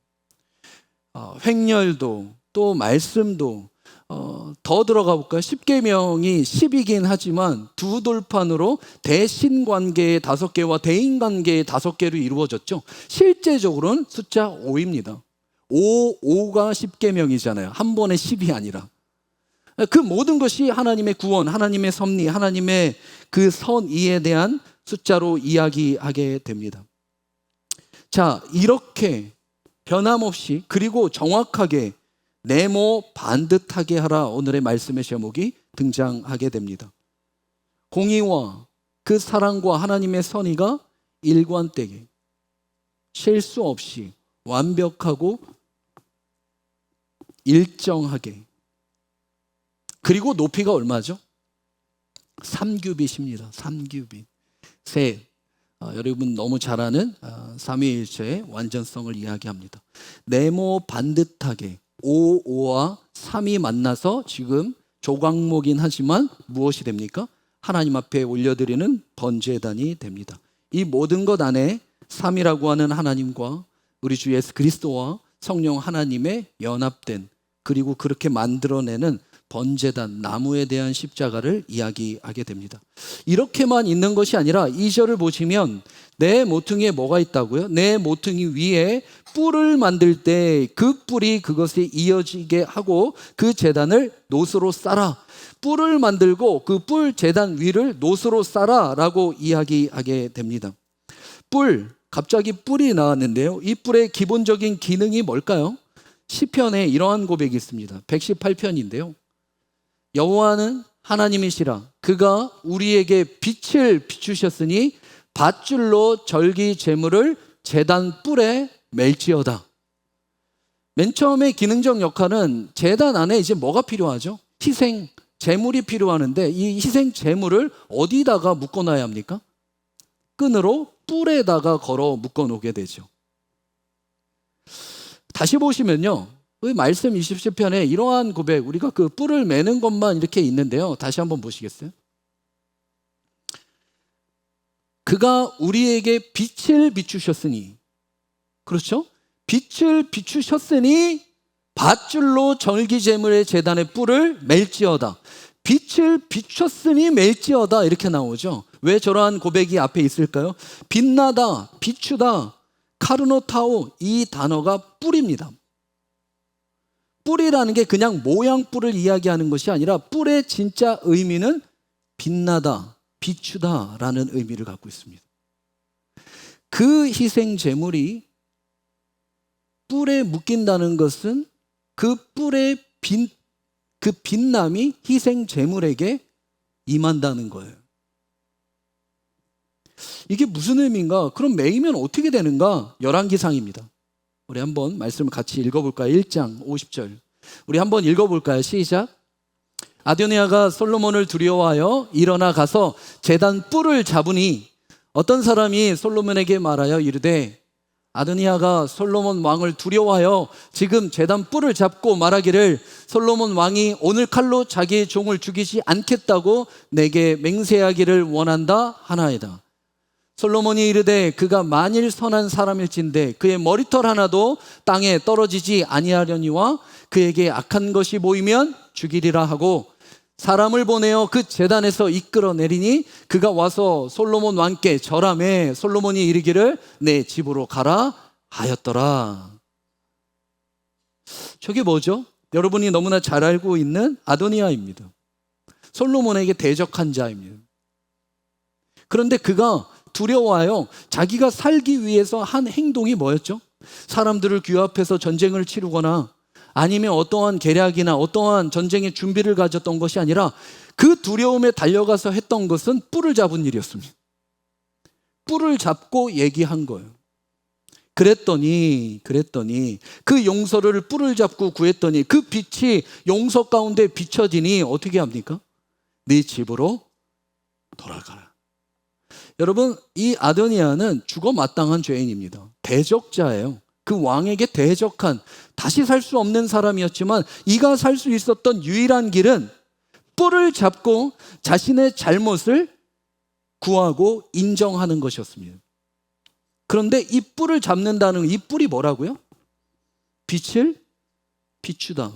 횡렬도 또 말씀도 더 들어가 볼까요? 10계명이 10이긴 하지만 두 돌판으로 대신관계의 5개와 대인관계의 5개로 이루어졌죠. 실제적으로는 숫자 5입니다. 5가 10계명이잖아요. 한 번에 10이 아니라. 그 모든 것이 하나님의 구원, 하나님의 섭리, 하나님의 그 선의에 대한 숫자로 이야기하게 됩니다. 자, 이렇게 변함없이 그리고 정확하게 네모 반듯하게 하라, 오늘의 말씀의 제목이 등장하게 됩니다. 공의와 그 사랑과 하나님의 선의가 일관되게, 실수 없이 완벽하고 일정하게, 그리고 높이가 얼마죠? 3규빗입니다. 3규빗. 셋. 여러분 너무 잘 아는 삼위일체의 완전성을 이야기합니다. 네모 반듯하게 5, 5와 3이 만나서 지금 조각목이긴 하지만 무엇이 됩니까? 하나님 앞에 올려드리는 번제단이 됩니다. 이 모든 것 안에 3이라고 하는 하나님과 우리 주 예수 그리스도와 성령 하나님의 연합된, 그리고 그렇게 만들어내는 번제단, 나무에 대한 십자가를 이야기하게 됩니다. 이렇게만 있는 것이 아니라 2절을 보시면 내 모퉁이에 뭐가 있다고요? 내 모퉁이 위에 뿔을 만들 때 그 뿔이 그것에 이어지게 하고 그 제단을 노스로 쌓아. 뿔을 만들고 그 뿔 제단 위를 노스로 쌓아 라고 이야기하게 됩니다. 뿔, 갑자기 뿔이 나왔는데요. 이 뿔의 기본적인 기능이 뭘까요? 시편에 이러한 고백이 있습니다. 118편인데요. 여호와는 하나님이시라. 그가 우리에게 빛을 비추셨으니 밧줄로 절기 제물을 제단 뿔에 맬지어다. 맨 처음에 기능적 역할은 제단 안에 이제 뭐가 필요하죠? 희생 제물이 필요하는데 이 희생 제물을 어디다가 묶어놔야 합니까? 끈으로 뿔에다가 걸어 묶어놓게 되죠. 다시 보시면요, 말씀 27편에 이러한 고백, 우리가 그 뿔을 매는 것만 이렇게 있는데요. 다시 한번 보시겠어요? 그가 우리에게 빛을 비추셨으니, 그렇죠? 빛을 비추셨으니 밧줄로 절기제물의 제단의 뿔을 맬지어다. 빛을 비췄으니 맬지어다 이렇게 나오죠. 왜 저러한 고백이 앞에 있을까요? 빛나다, 비추다, 카르노타오, 이 단어가 뿔입니다. 뿔이라는 게 그냥 모양 뿔을 이야기하는 것이 아니라 뿔의 진짜 의미는 빛나다, 비추다 라는 의미를 갖고 있습니다. 그 희생 제물이 뿔에 묶인다는 것은 그 뿔의 그 빛남이 희생 제물에게 임한다는 거예요. 이게 무슨 의미인가? 그럼 매이면 어떻게 되는가? 열왕기상입니다. 우리 한번 말씀을 같이 읽어볼까요? 1장 50절. 우리 한번 읽어볼까요? 시작. 아도니아가 솔로몬을 두려워하여 일어나 가서 제단 뿔을 잡으니 어떤 사람이 솔로몬에게 말하여 이르되 아도니아가 솔로몬 왕을 두려워하여 지금 제단 뿔을 잡고 말하기를 솔로몬 왕이 오늘 칼로 자기의 종을 죽이지 않겠다고 내게 맹세하기를 원한다 하나이다. 솔로몬이 이르되 그가 만일 선한 사람일진데 그의 머리털 하나도 땅에 떨어지지 아니하려니와 그에게 악한 것이 보이면 죽이리라 하고 사람을 보내어 그 제단에서 이끌어내리니 그가 와서 솔로몬 왕께 절하매 솔로몬이 이르기를 내 집으로 가라 하였더라. 저게 뭐죠? 여러분이 너무나 잘 알고 있는 아도니아입니다. 솔로몬에게 대적한 자입니다. 그런데 그가 두려워하여 자기가 살기 위해서 한 행동이 뭐였죠? 사람들을 규합해서 전쟁을 치르거나 아니면 어떠한 계략이나 어떠한 전쟁의 준비를 가졌던 것이 아니라 그 두려움에 달려가서 했던 것은 뿔을 잡은 일이었습니다. 뿔을 잡고 얘기한 거예요. 그랬더니 그 용서를 뿔을 잡고 구했더니 그 빛이 용서 가운데 비춰지니 어떻게 합니까? 네 집으로 돌아가라. 여러분, 이 아도니아는 죽어 마땅한 죄인입니다. 대적자예요. 그 왕에게 대적한, 다시 살 수 없는 사람이었지만 이가 살 수 있었던 유일한 길은 뿔을 잡고 자신의 잘못을 구하고 인정하는 것이었습니다. 그런데 이 뿔을 잡는다는 이 뿔이 뭐라고요? 빛을 비추다.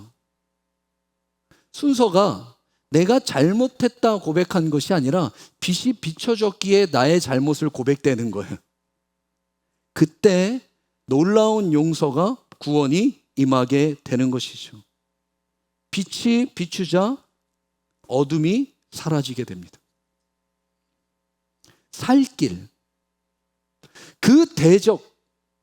순서가 내가 잘못했다 고백한 것이 아니라 빛이 비춰졌기에 나의 잘못을 고백되는 거예요. 그때 놀라운 용서가 구원이 임하게 되는 것이죠. 빛이 비추자 어둠이 사라지게 됩니다. 살 길, 그 대적,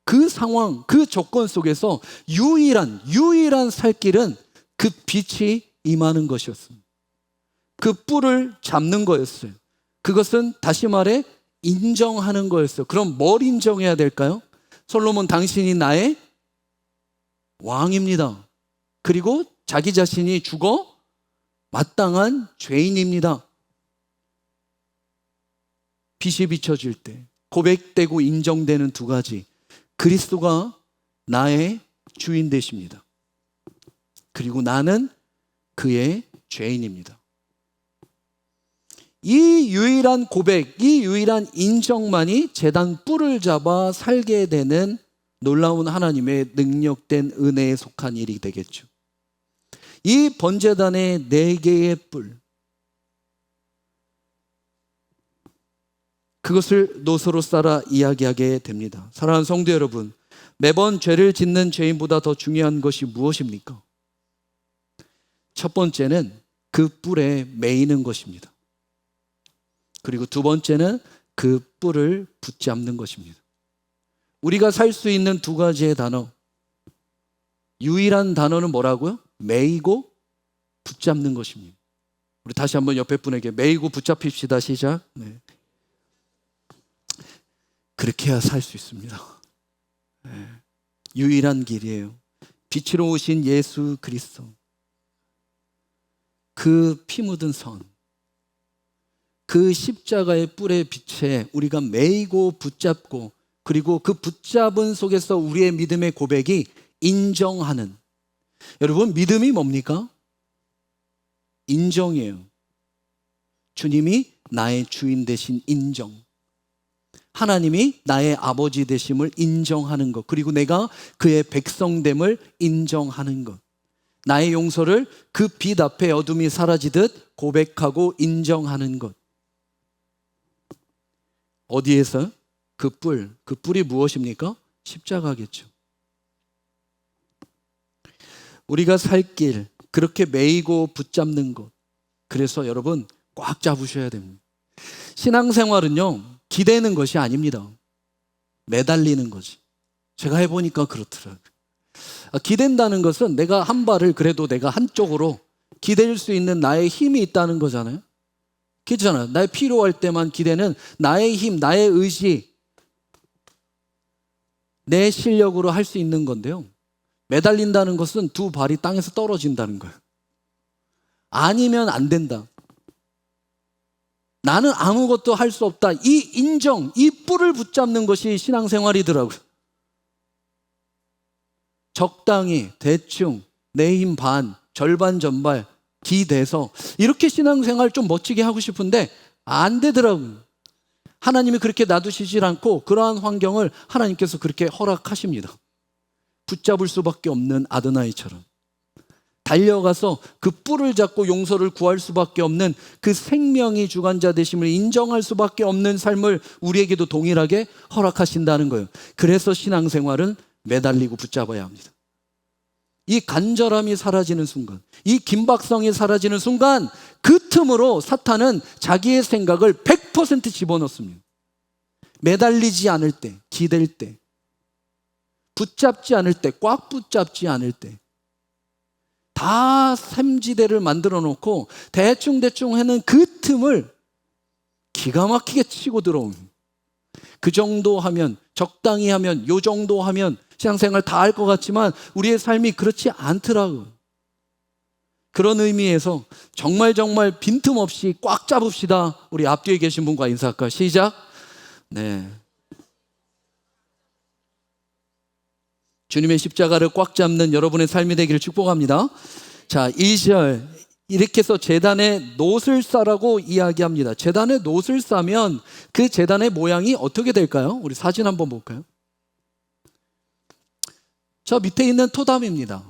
그 상황, 그 조건 속에서 유일한 살 길은 그 빛이 임하는 것이었습니다. 그 뿔을 잡는 거였어요. 그것은 다시 말해 인정하는 거였어요. 그럼 뭘 인정해야 될까요? 솔로몬, 당신이 나의 왕입니다. 그리고 자기 자신이 죽어 마땅한 죄인입니다. 빛이 비춰질 때 고백되고 인정되는 두 가지. 그리스도가 나의 주인 되십니다. 그리고 나는 그의 죄인입니다. 이 유일한 고백, 이 유일한 인정만이 제단 뿔을 잡아 살게 되는 놀라운 하나님의 능력된 은혜에 속한 일이 되겠죠. 이 번제단의 4개의 뿔, 그것을 노소로 쌓아 이야기하게 됩니다. 사랑하는 성도 여러분, 매번 죄를 짓는 죄인보다 더 중요한 것이 무엇입니까? 첫 번째는 그 뿔에 매이는 것입니다. 그리고 두 번째는 그 뿔을 붙잡는 것입니다. 우리가 살 수 있는 두 가지의 단어, 유일한 단어는 뭐라고요? 매이고 붙잡는 것입니다. 우리 다시 한번 옆에 분에게 매이고 붙잡힙시다. 시작. 네. 그렇게 해야 살 수 있습니다. 네. 유일한 길이에요. 빛으로 오신 예수 그리스도, 그 피 묻은 선, 그 십자가의 뿔의 빛에 우리가 매이고 붙잡고, 그리고 그 붙잡은 속에서 우리의 믿음의 고백이 인정하는. 여러분, 믿음이 뭡니까? 인정이에요. 주님이 나의 주인 되신 인정, 하나님이 나의 아버지 되심을 인정하는 것, 그리고 내가 그의 백성됨을 인정하는 것, 나의 용서를 그 빛 앞에 어둠이 사라지듯 고백하고 인정하는 것. 어디에서? 그 뿔이 무엇입니까? 십자가겠죠. 우리가 살 길, 그렇게 매이고 붙잡는 것. 그래서 여러분 꽉 잡으셔야 됩니다. 신앙생활은요, 기대는 것이 아닙니다. 매달리는 거지. 제가 해보니까 그렇더라고요. 기댄다는 것은 내가 한 발을 그래도 내가 한쪽으로 기댈 수 있는 나의 힘이 있다는 거잖아요. 그렇잖아요. 나의 필요할 때만 기대는 나의 힘, 나의 의지, 내 실력으로 할 수 있는 건데요. 매달린다는 것은 두 발이 땅에서 떨어진다는 거예요. 아니면 안 된다. 나는 아무것도 할 수 없다. 이 인정, 이 뿔을 붙잡는 것이 신앙생활이더라고요. 적당히, 대충, 내 힘 반, 절반 전발, 기대서 이렇게 신앙생활 좀 멋지게 하고 싶은데 안 되더라고요. 하나님이 그렇게 놔두시질 않고 그러한 환경을 하나님께서 그렇게 허락하십니다. 붙잡을 수밖에 없는 아드나이처럼 달려가서 그 뿔을 잡고 용서를 구할 수밖에 없는, 그 생명이 주관자 되심을 인정할 수밖에 없는 삶을 우리에게도 동일하게 허락하신다는 거예요. 그래서 신앙생활은 매달리고 붙잡아야 합니다. 이 간절함이 사라지는 순간, 이 긴박성이 사라지는 순간, 그 틈으로 사탄은 자기의 생각을 100% 집어넣습니다. 매달리지 않을 때, 기댈 때, 붙잡지 않을 때, 꽉 붙잡지 않을 때, 다 샘지대를 만들어 놓고 대충대충 하는 그 틈을 기가 막히게 치고 들어옵니다. 그 정도 하면, 적당히 하면, 요 정도 하면 신앙생활 다 할 것 같지만 우리의 삶이 그렇지 않더라고요. 그런 의미에서 정말 빈틈없이 꽉 잡읍시다. 우리 앞뒤에 계신 분과 인사할까요? 시작. 네. 주님의 십자가를 꽉 잡는 여러분의 삶이 되기를 축복합니다. 자, 2절. 이렇게 해서 제단에 놋을 싸라고 이야기합니다. 제단에 놋을 싸면 그 제단의 모양이 어떻게 될까요? 우리 사진 한번 볼까요? 저 밑에 있는 토담입니다.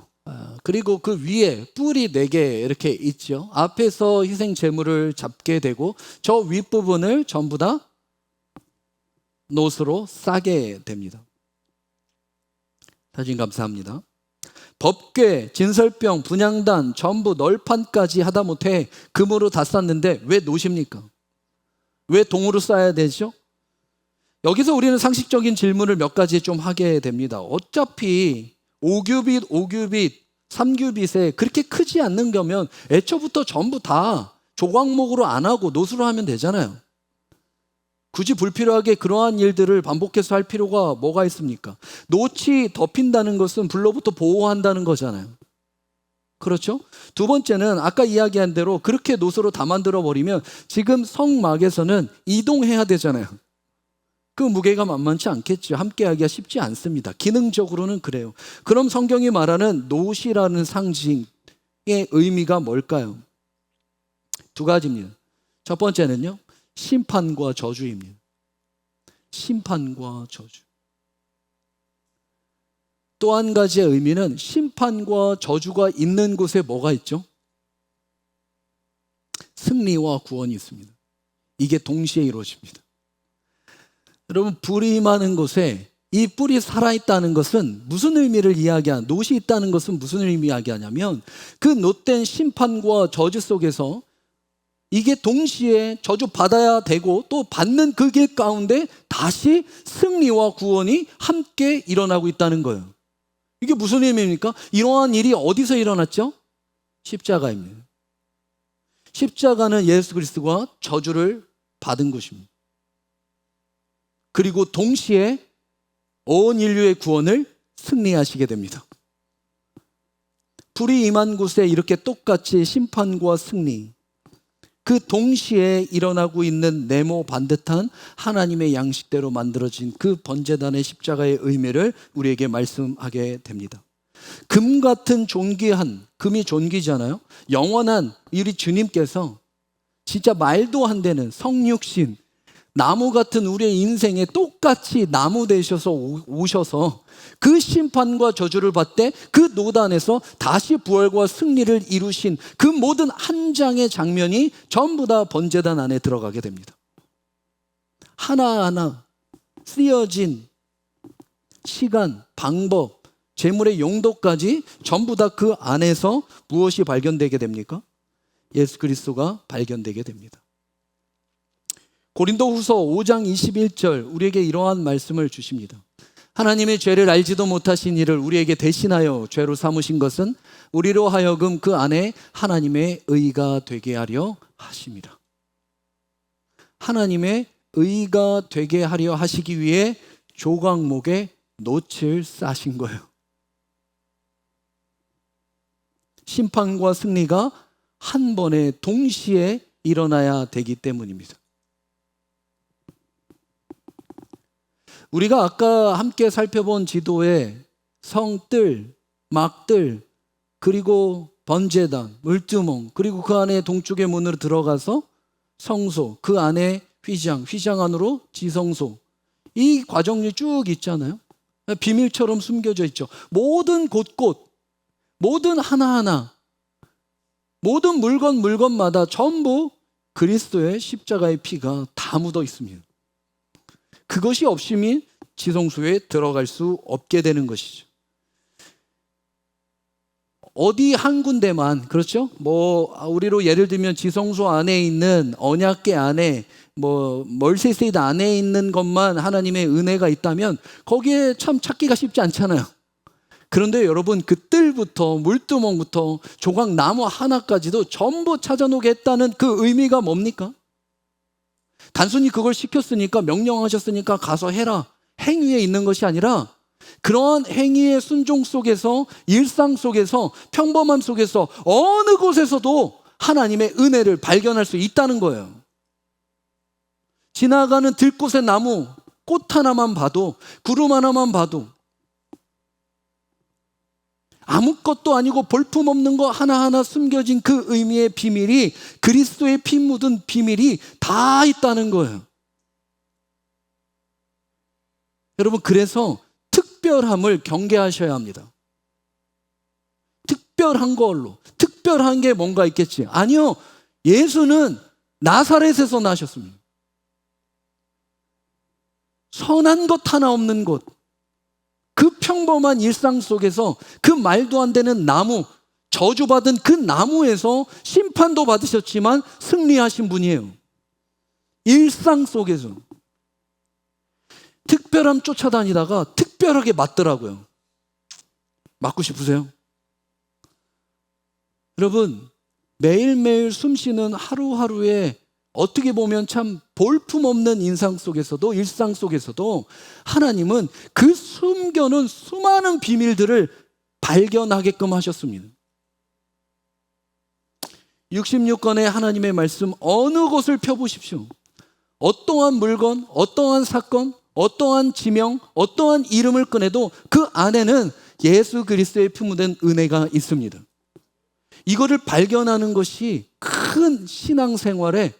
그리고 그 위에 뿔이 4개 이렇게 있죠. 앞에서 희생 제물을 잡게 되고 저 윗부분을 전부 다 놋으로 싸게 됩니다. 사진 감사합니다. 법궤, 진설병, 분향단, 전부 널판까지 하다못해 금으로 다 쌌는데 왜 놋입니까? 왜 동으로 싸야 되죠? 여기서 우리는 상식적인 질문을 몇 가지 좀 하게 됩니다. 어차피 5규빗, 3규빗에 그렇게 크지 않는 거면 애초부터 전부 다 조각목으로 안 하고 놋으로 하면 되잖아요. 굳이 불필요하게 그러한 일들을 반복해서 할 필요가 뭐가 있습니까? 놋이 덮인다는 것은 불로부터 보호한다는 거잖아요. 그렇죠? 두 번째는 아까 이야기한 대로 그렇게 놋으로 다 만들어 버리면 지금 성막에서는 이동해야 되잖아요. 그 무게가 만만치 않겠죠. 함께 하기가 쉽지 않습니다. 기능적으로는 그래요. 그럼 성경이 말하는 놋이라는 상징의 의미가 뭘까요? 두 가지입니다. 첫 번째는요, 심판과 저주입니다. 심판과 저주. 또 한 가지의 의미는 심판과 저주가 있는 곳에 뭐가 있죠? 승리와 구원이 있습니다. 이게 동시에 이루어집니다. 여러분, 불이 임하는 곳에 이 뿔이 살아있다는 것은 무슨 의미를 이야기하냐, 놋이 있다는 것은 무슨 의미 이야기하냐면 그 놋된 심판과 저주 속에서 이게 동시에 저주 받아야 되고 또 받는 그 길 가운데 다시 승리와 구원이 함께 일어나고 있다는 거예요. 이게 무슨 의미입니까? 이러한 일이 어디서 일어났죠? 십자가입니다. 십자가는 예수 그리스도가 저주를 받은 곳입니다. 그리고 동시에 온 인류의 구원을 승리하시게 됩니다. 불이 임한 곳에 이렇게 똑같이 심판과 승리, 그 동시에 일어나고 있는 네모 반듯한 하나님의 양식대로 만들어진 그 번제단의 십자가의 의미를 우리에게 말씀하게 됩니다. 금 같은 존귀한, 금이 존귀잖아요. 영원한 우리 주님께서 진짜 말도 안 되는 성육신, 나무 같은 우리의 인생에 똑같이 나무 되셔서 오셔서 그 심판과 저주를 받되 그 노단에서 다시 부활과 승리를 이루신 그 모든 한 장의 장면이 전부 다 번제단 안에 들어가게 됩니다. 하나하나 쓰여진 시간, 방법, 제물의 용도까지 전부 다 그 안에서 무엇이 발견되게 됩니까? 예수 그리스도가 발견되게 됩니다. 고린도후서 5장 21절 우리에게 이러한 말씀을 주십니다. 하나님의 죄를 알지도 못하신 이를 우리에게 대신하여 죄로 삼으신 것은 우리로 하여금 그 안에 하나님의 의가 되게 하려 하심이라. 하나님의 의가 되게 하려 하시기 위해 조각목에 놋을 싸신 거예요. 심판과 승리가 한 번에 동시에 일어나야 되기 때문입니다. 우리가 아까 함께 살펴본 지도에 성뜰, 막뜰, 그리고 번제단, 물두멍, 그리고 그 안에 동쪽의 문으로 들어가서 성소, 그 안에 휘장, 휘장 안으로 지성소, 이 과정이 쭉 있잖아요. 비밀처럼 숨겨져 있죠. 모든 곳곳, 모든 하나하나, 모든 물건마다 전부 그리스도의 십자가의 피가 다 묻어 있습니다. 그것이 없으면 지성소에 들어갈 수 없게 되는 것이죠. 어디 한 군데만, 그렇죠? 우리로 예를 들면 지성소 안에 있는 언약궤 안에 멀세세이드 안에 있는 것만 하나님의 은혜가 있다면 거기에 참 찾기가 쉽지 않잖아요. 그런데 여러분, 그 뜰부터 물두멍부터 조각 나무 하나까지도 전부 찾아놓겠다는 그 의미가 뭡니까? 단순히 그걸 시켰으니까, 명령하셨으니까 가서 해라, 행위에 있는 것이 아니라 그러한 행위의 순종 속에서, 일상 속에서, 평범함 속에서 어느 곳에서도 하나님의 은혜를 발견할 수 있다는 거예요. 지나가는 들꽃의 나무, 꽃 하나만 봐도, 구름 하나만 봐도 아무것도 아니고 볼품없는 거 하나하나 숨겨진 그 의미의 비밀이, 그리스도의 피 묻은 비밀이 다 있다는 거예요. 여러분, 그래서 특별함을 경계하셔야 합니다. 특별한 걸로, 특별한 게 뭔가 있겠지. 아니요, 예수는 나사렛에서 나셨습니다. 선한 것 하나 없는 곳, 그 평범한 일상 속에서 그 말도 안 되는 나무, 저주받은 그 나무에서 심판도 받으셨지만 승리하신 분이에요. 일상 속에서 특별함 쫓아다니다가 특별하게 맞더라고요. 맞고 싶으세요? 여러분, 매일매일 숨쉬는 하루하루에 어떻게 보면 참 볼품없는 인상 속에서도, 일상 속에서도 하나님은 그 숨겨놓은 수많은 비밀들을 발견하게끔 하셨습니다. 66권의 하나님의 말씀 어느 곳을 펴보십시오. 어떠한 물건, 어떠한 사건, 어떠한 지명, 어떠한 이름을 꺼내도 그 안에는 예수 그리스도의 피 묻은 은혜가 있습니다. 이거를 발견하는 것이 큰 신앙생활의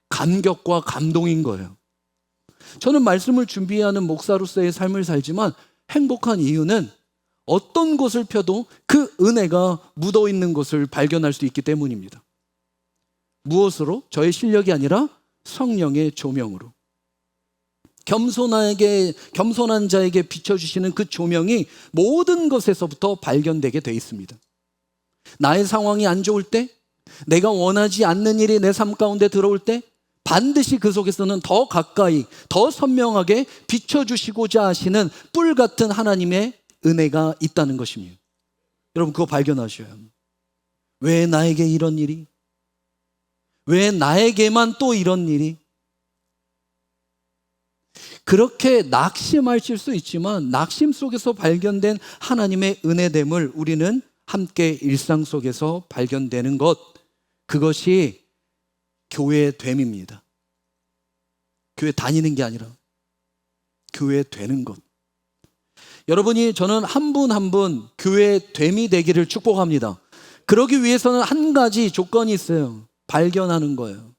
감격과 감동인 거예요. 저는 말씀을 준비하는 목사로서의 삶을 살지만 행복한 이유는 어떤 곳을 펴도 그 은혜가 묻어 있는 것을 발견할 수 있기 때문입니다. 무엇으로? 저의 실력이 아니라 성령의 조명으로. 겸손한 자에게 비춰주시는 그 조명이 모든 것에서부터 발견되게 돼 있습니다. 나의 상황이 안 좋을 때, 내가 원하지 않는 일이 내 삶 가운데 들어올 때 반드시 그 속에서는 더 가까이, 더 선명하게 비춰주시고자 하시는 뿔 같은 하나님의 은혜가 있다는 것입니다. 여러분, 그거 발견하셔야 합니다. 왜 나에게 이런 일이? 왜 나에게만 또 이런 일이? 그렇게 낙심하실 수 있지만 낙심 속에서 발견된 하나님의 은혜됨을 우리는 함께 일상 속에서 발견되는 것, 그것이 교회의 됨입니다. 교회 다니는 게 아니라 교회 되는 것. 여러분이, 저는 한 분 한 분 교회의 됨이 되기를 축복합니다. 그러기 위해서는 한 가지 조건이 있어요. 발견하는 거예요.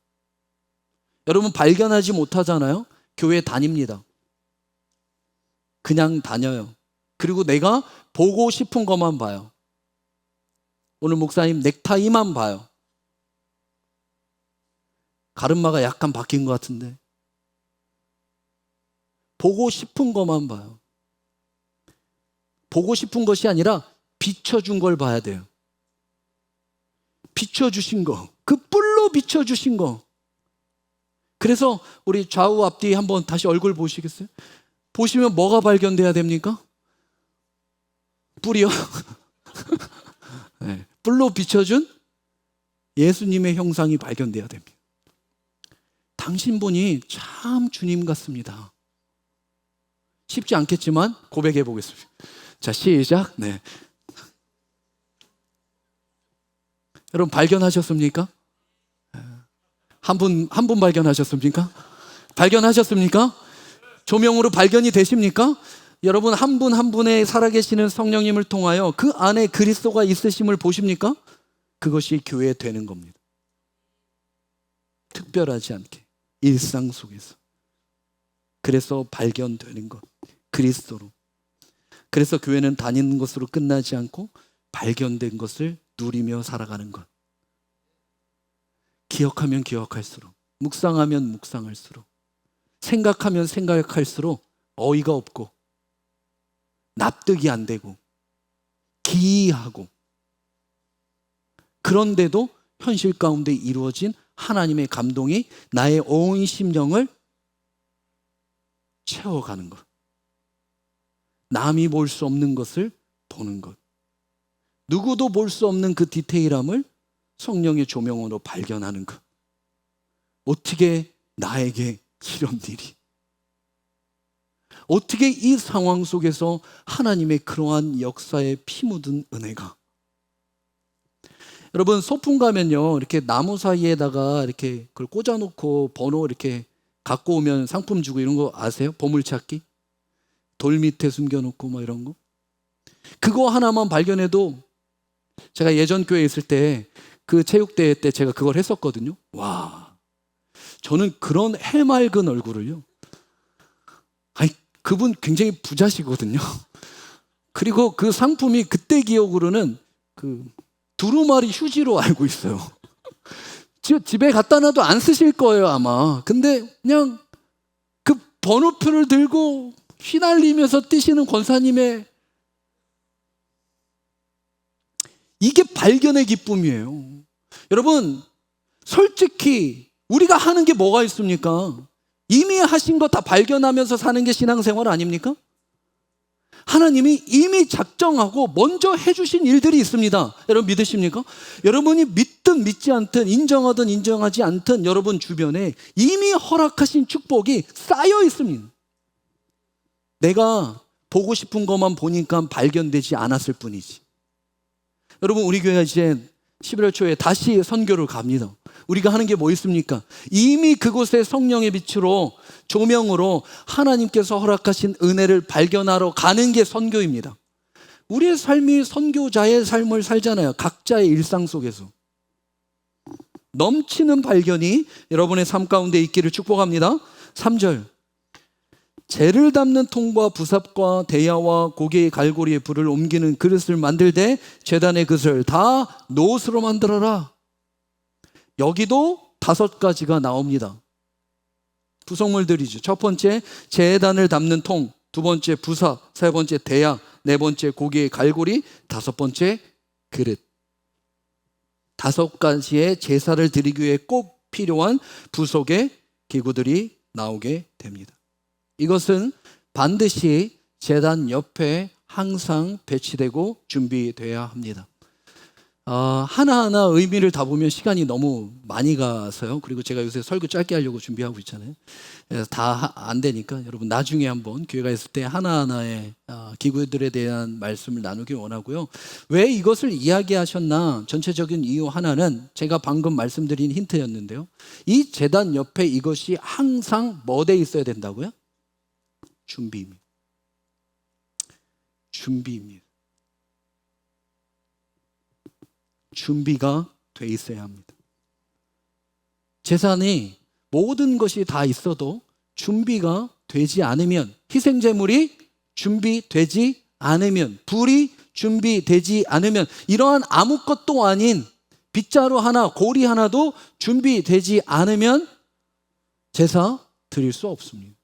여러분, 발견하지 못하잖아요? 교회 다닙니다. 그냥 다녀요. 그리고 내가 보고 싶은 것만 봐요. 오늘 목사님 넥타이만 봐요. 가르마가 약간 바뀐 것 같은데. 보고 싶은 것만 봐요. 보고 싶은 것이 아니라 비춰준 걸 봐야 돼요. 비춰주신 거, 그 뿔로 비춰주신 거. 그래서 우리 좌우 앞뒤 한번 다시 얼굴 보시겠어요? 보시면 뭐가 발견돼야 됩니까? 뿔이요. 네, 뿔로 비춰준 예수님의 형상이 발견돼야 됩니다. 당신분이 참 주님 같습니다. 쉽지 않겠지만 고백해 보겠습니다. 자, 시작. 네. 여러분, 발견하셨습니까? 한 분 발견하셨습니까? 발견하셨습니까? 조명으로 발견이 되십니까? 여러분, 한 분 한 분의 살아계시는 성령님을 통하여 그 안에 그리스도가 있으심을 보십니까? 그것이 교회 되는 겁니다. 특별하지 않게 일상 속에서. 그래서 발견되는 것, 그리스도로. 그래서 교회는 다니는 것으로 끝나지 않고 발견된 것을 누리며 살아가는 것. 기억하면 기억할수록, 묵상하면 묵상할수록, 생각하면 생각할수록 어이가 없고 납득이 안 되고 기이하고, 그런데도 현실 가운데 이루어진 하나님의 감동이 나의 온 심령을 채워가는 것. 남이 볼 수 없는 것을 보는 것. 누구도 볼 수 없는 그 디테일함을 성령의 조명으로 발견하는 것. 어떻게 나에게 이런 일이? 어떻게 이 상황 속에서 하나님의 그러한 역사에 피 묻은 은혜가? 여러분, 소풍 가면요, 이렇게 나무 사이에다가 이렇게 그걸 꽂아놓고 번호 이렇게 갖고 오면 상품 주고 이런 거 아세요? 보물찾기? 돌 밑에 숨겨놓고 뭐 이런 거. 그거 하나만 발견해도, 제가 예전 교회에 있을 때 그 체육대회 때 제가 그걸 했었거든요. 와, 저는 그런 해맑은 얼굴을요, 아니, 그분 굉장히 부자시거든요. 그리고 그 상품이 그때 기억으로는 그 두루마리 휴지로 알고 있어요. 집에 갖다 놔도 안 쓰실 거예요, 아마. 근데 그냥 그 번호표를 들고 휘날리면서 뛰시는 권사님의, 이게 발견의 기쁨이에요. 여러분, 솔직히 우리가 하는 게 뭐가 있습니까? 이미 하신 거 다 발견하면서 사는 게 신앙생활 아닙니까? 하나님이 이미 작정하고 먼저 해주신 일들이 있습니다. 여러분, 믿으십니까? 여러분이 믿든 믿지 않든, 인정하든 인정하지 않든, 여러분 주변에 이미 허락하신 축복이 쌓여 있습니다. 내가 보고 싶은 것만 보니까 발견되지 않았을 뿐이지. 여러분, 우리 교회가 이제 11월 초에 다시 선교를 갑니다. 우리가 하는 게 뭐 있습니까? 이미 그곳에 성령의 빛으로, 조명으로 하나님께서 허락하신 은혜를 발견하러 가는 게 선교입니다. 우리의 삶이 선교자의 삶을 살잖아요. 각자의 일상 속에서. 넘치는 발견이 여러분의 삶 가운데 있기를 축복합니다. 3절. 재를 담는 통과 부삽과 대야와 고기의 갈고리에 불을 옮기는 그릇을 만들 때 제단의 그릇을 다 노스로 만들어라. 여기도 5가지가 나옵니다. 부속물들이죠. 첫 번째 제단을 담는 통, 두 번째 부사, 세 번째 대야, 네 번째 고기의 갈고리, 다섯 번째 그릇. 5가지의 제사를 드리기 위해 꼭 필요한 부속의 기구들이 나오게 됩니다. 이것은 반드시 제단 옆에 항상 배치되고 준비되어야 합니다. 하나하나 의미를 다 보면 시간이 너무 많이 가서요. 그리고 제가 요새 설교 짧게 하려고 준비하고 있잖아요. 다 안 되니까 여러분 나중에 한번 기회가 있을 때 하나하나의 기구들에 대한 말씀을 나누기 원하고요. 왜 이것을 이야기하셨나 전체적인 이유 하나는 제가 방금 말씀드린 힌트였는데요. 이 제단 옆에 이것이 항상 뭐 돼 있어야 된다고요? 준비입니다. 준비입니다. 준비가 돼 있어야 합니다. 제사니 모든 것이 다 있어도 준비가 되지 않으면, 희생제물이 준비되지 않으면, 불이 준비되지 않으면, 이러한 아무것도 아닌 빗자루 하나, 고리 하나도 준비되지 않으면 제사 드릴 수 없습니다.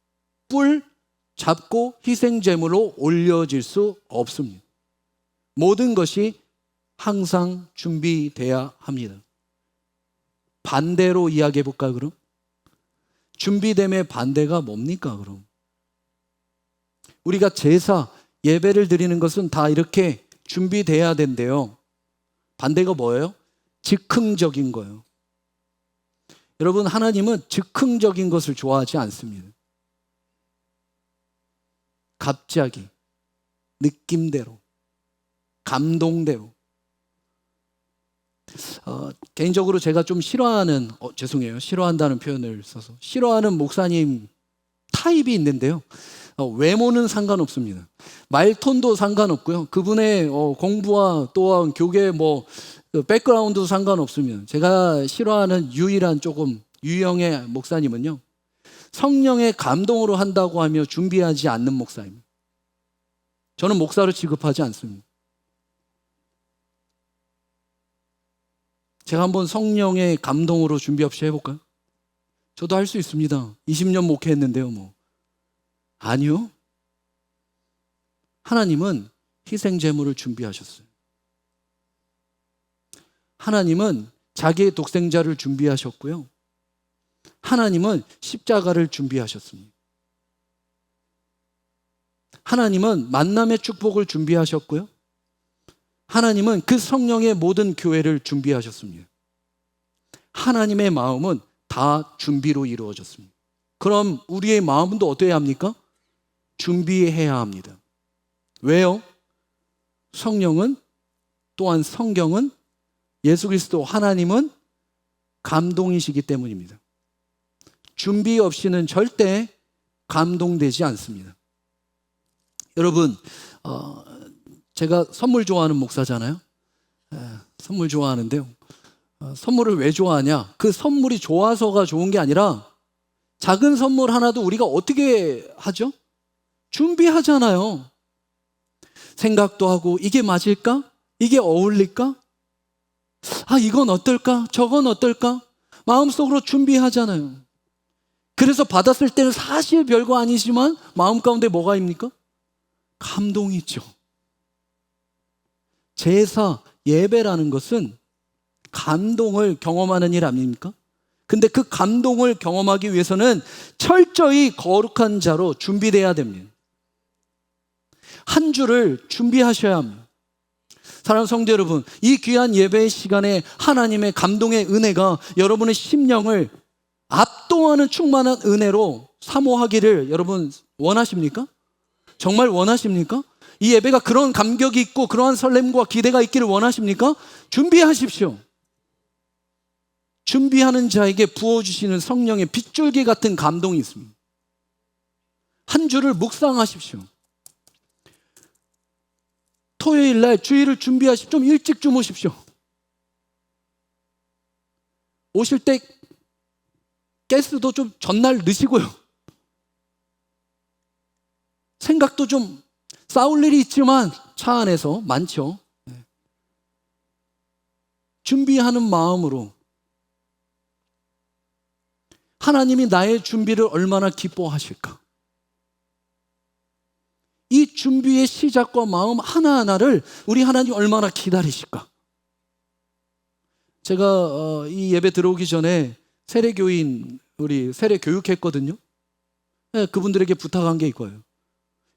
뿔 잡고 희생제물로 올려질 수 없습니다. 모든 것이 항상 준비돼야 합니다. 반대로 이야기해 볼까요, 그럼? 준비됨의 반대가 뭡니까, 그럼? 우리가 제사, 예배를 드리는 것은 다 이렇게 준비돼야 된대요. 반대가 뭐예요? 즉흥적인 거예요. 여러분, 하나님은 즉흥적인 것을 좋아하지 않습니다. 갑자기, 느낌대로, 감동대로. 개인적으로 제가 좀 싫어하는, 싫어한다는 표현을 써서 싫어하는 목사님 타입이 있는데요. 외모는 상관없습니다. 말톤도 상관없고요. 그분의 공부와 또한 교계 백그라운드도 상관없습니다. 제가 싫어하는 유일한 조금 유형의 목사님은요, 성령의 감동으로 한다고 하며 준비하지 않는 목사입니다. 저는 목사로 취급하지 않습니다. 제가 한번 성령의 감동으로 준비 없이 해볼까요? 저도 할 수 있습니다. 20년 목회했는데요, 아니요. 하나님은 희생제물을 준비하셨어요. 하나님은 자기의 독생자를 준비하셨고요. 하나님은 십자가를 준비하셨습니다. 하나님은 만남의 축복을 준비하셨고요. 하나님은 그 성령의 모든 교회를 준비하셨습니다. 하나님의 마음은 다 준비로 이루어졌습니다. 그럼 우리의 마음도 어떠해야 합니까? 준비해야 합니다. 왜요? 성령은, 또한 성경은, 예수 그리스도 하나님은 감동이시기 때문입니다. 준비 없이는 절대 감동되지 않습니다. 여러분, 제가 선물 좋아하는 목사잖아요. 선물 좋아하는데요. 선물을 왜 좋아하냐? 그 선물이 좋아서가 좋은 게 아니라 작은 선물 하나도 우리가 어떻게 하죠? 준비하잖아요. 생각도 하고 이게 맞을까? 이게 어울릴까? 이건 어떨까? 저건 어떨까? 마음속으로 준비하잖아요. 그래서 받았을 때는 사실 별거 아니지만 마음 가운데 뭐가 입니까? 감동이 있죠. 제사, 예배라는 것은 감동을 경험하는 일 아닙니까? 근데 그 감동을 경험하기 위해서는 철저히 거룩한 자로 준비돼야 됩니다. 한 주를 준비하셔야 합니다. 사랑하는 성도 여러분, 이 귀한 예배의 시간에 하나님의 감동의 은혜가 여러분의 심령을 압도하는 충만한 은혜로 사모하기를 여러분 원하십니까? 정말 원하십니까? 이 예배가 그런 감격이 있고 그러한 설렘과 기대가 있기를 원하십니까? 준비하십시오. 준비하는 자에게 부어주시는 성령의 빗줄기 같은 감동이 있습니다. 한 주를 묵상하십시오. 토요일 날 주일을 준비하십시오. 좀 일찍 주무십시오. 오실 때 가스도 좀 전날 넣으시고요. 생각도 좀 싸울 일이 있지만 차 안에서 많죠. 준비하는 마음으로 하나님이 나의 준비를 얼마나 기뻐하실까? 이 준비의 시작과 마음 하나하나를 우리 하나님 얼마나 기다리실까? 제가 이 예배 들어오기 전에 세례교인 우리 세례 교육했거든요. 네, 그분들에게 부탁한 게 이거예요.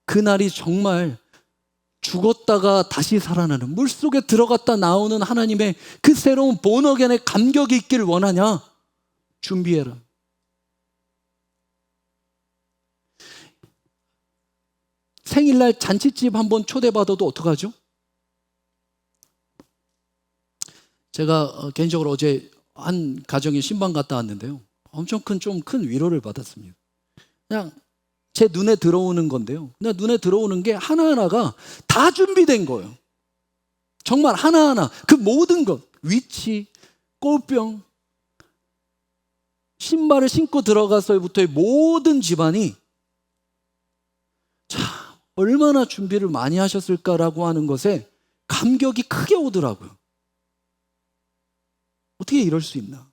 그날이 정말 죽었다가 다시 살아나는, 물속에 들어갔다 나오는 하나님의 그 새로운 본어겐의 감격이 있기를 원하냐? 준비해라. 생일날 잔치집 한번 초대받아도 어떡하죠? 제가 개인적으로 어제 한 가정에 신방 갔다 왔는데요. 엄청 좀 큰 위로를 받았습니다. 그냥 제 눈에 들어오는 건데요. 그냥 눈에 들어오는 게 하나하나가 다 준비된 거예요. 정말 하나하나 그 모든 것, 위치, 꽃병, 신발을 신고 들어가서부터의 모든 집안이 참 얼마나 준비를 많이 하셨을까라고 하는 것에 감격이 크게 오더라고요. 어떻게 이럴 수 있나?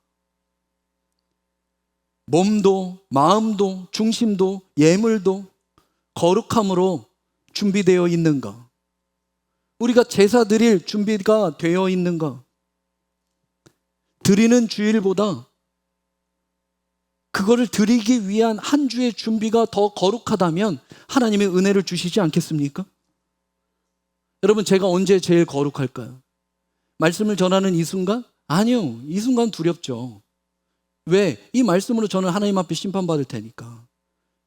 몸도 마음도 중심도 예물도 거룩함으로 준비되어 있는가? 우리가 제사 드릴 준비가 되어 있는가? 드리는 주일보다 그거를 드리기 위한 한 주의 준비가 더 거룩하다면 하나님의 은혜를 주시지 않겠습니까? 여러분, 제가 언제 제일 거룩할까요? 말씀을 전하는 이 순간? 아니요, 이 순간 두렵죠. 왜? 이 말씀으로 저는 하나님 앞에 심판받을 테니까.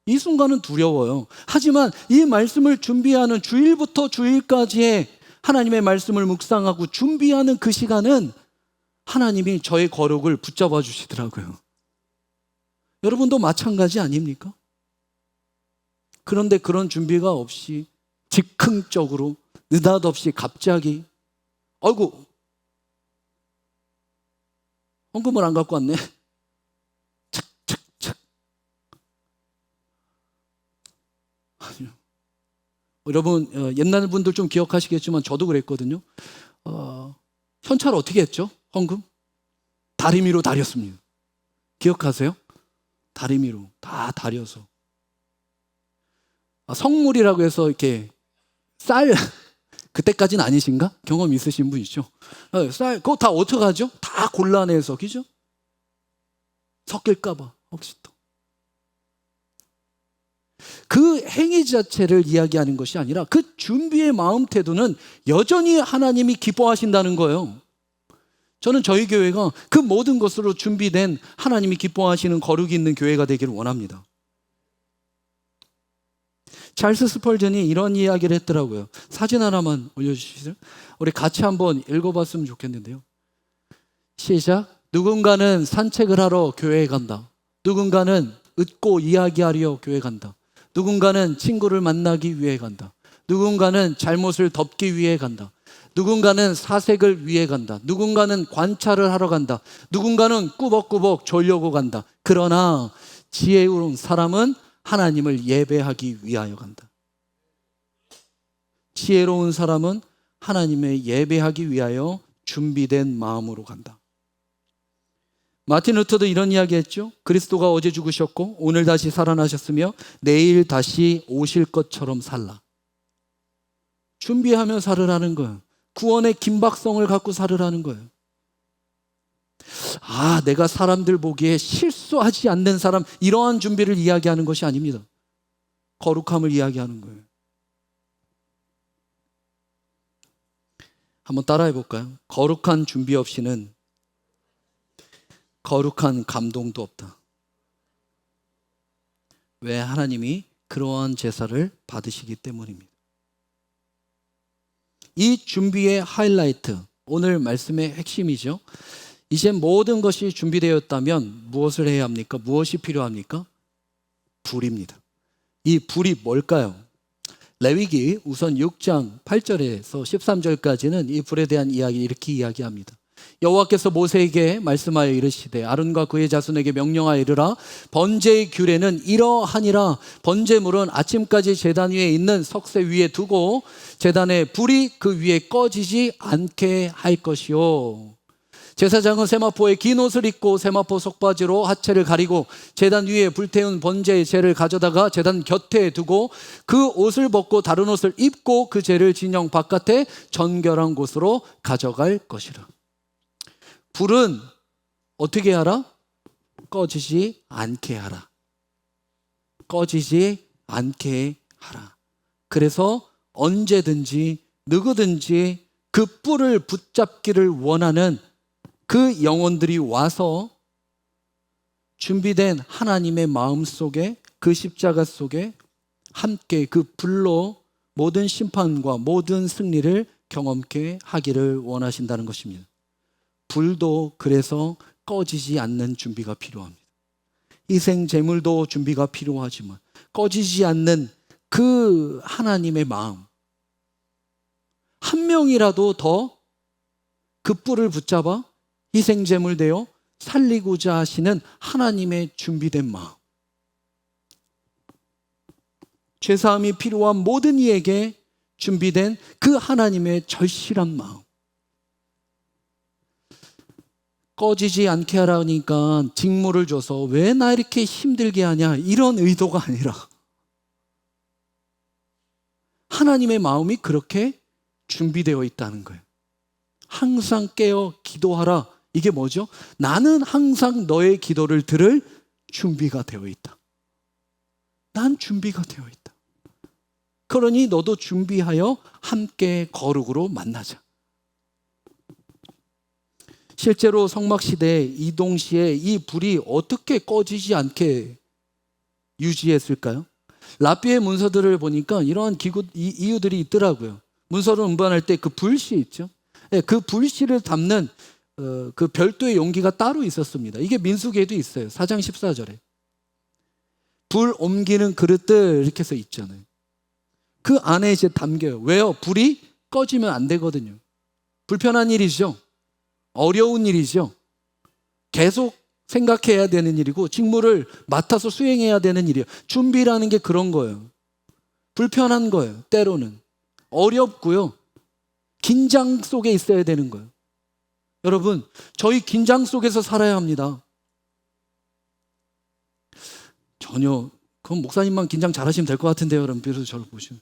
이 순간은 두려워요. 하지만 이 말씀을 준비하는 주일부터 주일까지의 하나님의 말씀을 묵상하고 준비하는 그 시간은 하나님이 저의 거룩을 붙잡아 주시더라고요. 여러분도 마찬가지 아닙니까? 그런데 그런 준비가 없이 즉흥적으로 느닷없이 갑자기 아이고 헌금을 안 갖고 왔네. 착착착. 아니요. 여러분 옛날 분들 좀 기억하시겠지만 저도 그랬거든요. 현찰 어떻게 했죠? 헌금? 다리미로 다렸습니다. 기억하세요? 다리미로 다 다려서 성물이라고 해서 이렇게 쌀 그때까지는 아니신가? 경험 있으신 분 있죠? 쌀 그거 다 어떻게 하죠? 다 골라내서 그죠? 섞일까봐 혹시 또 그 행위 자체를 이야기하는 것이 아니라 그 준비의 마음 태도는 여전히 하나님이 기뻐하신다는 거예요. 저는 저희 교회가 그 모든 것으로 준비된 하나님이 기뻐하시는 거룩이 있는 교회가 되기를 원합니다. 찰스 스펄전이 이런 이야기를 했더라고요. 사진 하나만 올려주시죠. 우리 같이 한번 읽어봤으면 좋겠는데요. 시작. 누군가는 산책을 하러 교회에 간다. 누군가는 웃고 이야기하려 교회 간다. 누군가는 친구를 만나기 위해 간다. 누군가는 잘못을 덮기 위해 간다. 누군가는 사색을 위해 간다. 누군가는 관찰을 하러 간다. 누군가는 꾸벅꾸벅 졸려고 간다. 그러나 지혜로운 사람은 하나님을 예배하기 위하여 간다. 지혜로운 사람은 하나님의 예배하기 위하여 준비된 마음으로 간다. 마틴 루터도 이런 이야기 했죠. 그리스도가 어제 죽으셨고 오늘 다시 살아나셨으며 내일 다시 오실 것처럼 살라. 준비하며 살으라는 거예요. 구원의 긴박성을 갖고 살으라는 거예요. 내가 사람들 보기에 실수하지 않는 사람, 이러한 준비를 이야기하는 것이 아닙니다. 거룩함을 이야기하는 거예요. 한번 따라해 볼까요? 거룩한 준비 없이는 거룩한 감동도 없다. 왜? 하나님이 그러한 제사를 받으시기 때문입니다. 이 준비의 하이라이트, 오늘 말씀의 핵심이죠. 이제 모든 것이 준비되었다면 무엇을 해야 합니까? 무엇이 필요합니까? 불입니다. 이 불이 뭘까요? 레위기 우선 6장 8절에서 13절까지는 이 불에 대한 이야기 이렇게 이야기합니다. 여호와께서 모세에게 말씀하여 이르시되 아론과 그의 자손에게 명령하여 이르라. 번제의 규례는 이러하니라. 번제물은 아침까지 제단 위에 있는 석쇠 위에 두고 제단의 불이 그 위에 꺼지지 않게 할 것이요. 제사장은 세마포에 긴 옷을 입고 세마포 속바지로 하체를 가리고 제단 위에 불태운 번제의 재를 가져다가 제단 곁에 두고 그 옷을 벗고 다른 옷을 입고 그 재를 진영 바깥에 정결한 곳으로 가져갈 것이라. 불은 어떻게 하라? 꺼지지 않게 하라. 꺼지지 않게 하라. 그래서 언제든지 누구든지 그 뿔을 붙잡기를 원하는 그 영혼들이 와서 준비된 하나님의 마음 속에, 그 십자가 속에 함께 그 불로 모든 심판과 모든 승리를 경험케 하기를 원하신다는 것입니다. 불도 그래서 꺼지지 않는 준비가 필요합니다. 희생 제물도 준비가 필요하지만 꺼지지 않는 그 하나님의 마음, 한 명이라도 더 그 뿔을 붙잡아 희생 제물 되어 살리고자 하시는 하나님의 준비된 마음, 죄사함이 필요한 모든 이에게 준비된 그 하나님의 절실한 마음. 꺼지지 않게 하라니까 직무를 줘서 왜 나 이렇게 힘들게 하냐, 이런 의도가 아니라 하나님의 마음이 그렇게 준비되어 있다는 거예요. 항상 깨어 기도하라. 이게 뭐죠? 나는 항상 너의 기도를 들을 준비가 되어 있다. 난 준비가 되어 있다. 그러니 너도 준비하여 함께 거룩으로 만나자. 실제로 성막시대 이동시에 이 불이 어떻게 꺼지지 않게 유지했을까요? 랍비의 문서들을 보니까 이러한 이유들이 있더라고요. 문서를 운반할 때 그 불씨 있죠. 그 불씨를 담는 그 별도의 용기가 따로 있었습니다. 이게 민수기에도 있어요. 4장 14절에. 불 옮기는 그릇들 이렇게 써 있잖아요. 그 안에 이제 담겨요. 왜요? 불이 꺼지면 안 되거든요. 불편한 일이죠. 어려운 일이죠. 계속 생각해야 되는 일이고 직무를 맡아서 수행해야 되는 일이에요. 준비라는 게 그런 거예요. 불편한 거예요. 때로는. 어렵고요. 긴장 속에 있어야 되는 거예요. 여러분, 저희 긴장 속에서 살아야 합니다. 전혀, 그건 목사님만 긴장 잘하시면 될 것 같은데요. 여러분, 비로소 저를 보시면.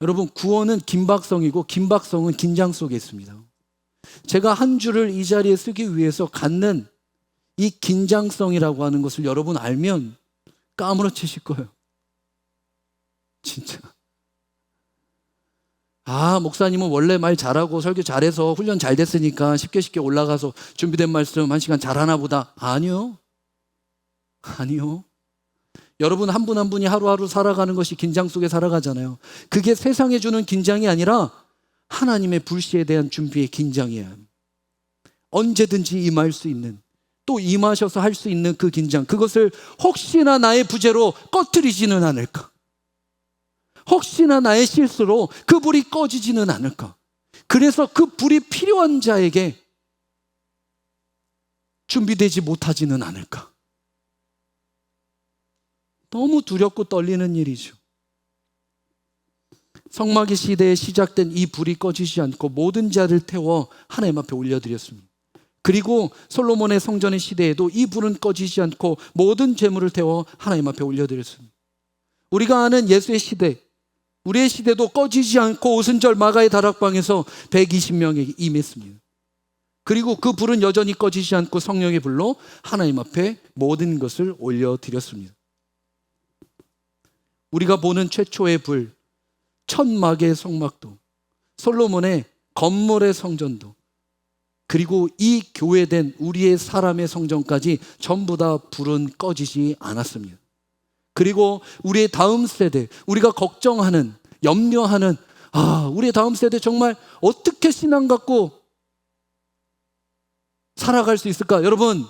여러분, 구원은 긴박성이고 긴박성은 긴장 속에 있습니다. 제가 한 줄을 이 자리에 쓰기 위해서 갖는 이 긴장성이라고 하는 것을 여러분 알면 까무러치실 거예요. 진짜. 아, 목사님은 원래 말 잘하고 설교 잘해서 훈련 잘 됐으니까 쉽게 올라가서 준비된 말씀 1시간 잘하나 보다. 아니요. 여러분 한 분 한 분이 하루하루 살아가는 것이 긴장 속에 살아가잖아요. 그게 세상에 주는 긴장이 아니라 하나님의 불씨에 대한 준비의 긴장이에요. 언제든지 임할 수 있는, 또 임하셔서 할 수 있는 그 긴장, 그것을 혹시나 나의 부재로 꺼트리지는 않을까? 혹시나 나의 실수로 그 불이 꺼지지는 않을까? 그래서 그 불이 필요한 자에게 준비되지 못하지는 않을까? 너무 두렵고 떨리는 일이죠. 성막의 시대에 시작된 이 불이 꺼지지 않고 모든 자를 태워 하나님 앞에 올려드렸습니다. 그리고 솔로몬의 성전의 시대에도 이 불은 꺼지지 않고 모든 재물을 태워 하나님 앞에 올려드렸습니다. 우리가 아는 예수의 시대, 우리의 시대도 꺼지지 않고 오순절 마가의 다락방에서 120명에게 임했습니다. 그리고 그 불은 여전히 꺼지지 않고 성령의 불로 하나님 앞에 모든 것을 올려드렸습니다. 우리가 보는 최초의 불, 천막의 성막도, 솔로몬의 건물의 성전도, 그리고 이 교회된 우리의 사람의 성전까지 전부 다 불은 꺼지지 않았습니다. 그리고 우리의 다음 세대, 우리가 걱정하는, 염려하는, 우리의 다음 세대 정말 어떻게 신앙 갖고 살아갈 수 있을까? 여러분,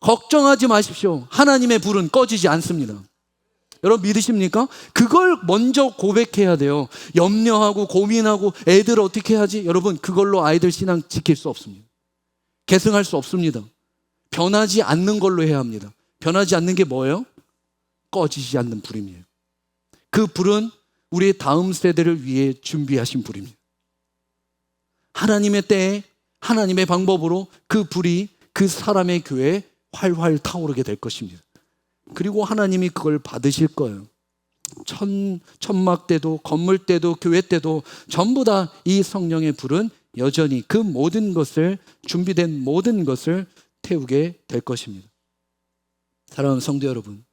걱정하지 마십시오. 하나님의 불은 꺼지지 않습니다. 여러분 믿으십니까? 그걸 먼저 고백해야 돼요. 염려하고 고민하고 애들 어떻게 하지? 여러분, 그걸로 아이들 신앙 지킬 수 없습니다. 계승할 수 없습니다. 변하지 않는 걸로 해야 합니다. 변하지 않는 게 뭐예요? 꺼지지 않는 불임이에요. 그 불은 우리의 다음 세대를 위해 준비하신 불입니다. 하나님의 때에 하나님의 방법으로 그 불이 그 사람의 교회에 활활 타오르게 될 것입니다. 그리고 하나님이 그걸 받으실 거예요. 천막 때도 건물 때도 교회 때도 전부 다 이 성령의 불은 여전히 그 모든 것을, 준비된 모든 것을 태우게 될 것입니다. 사랑하는 성도 여러분,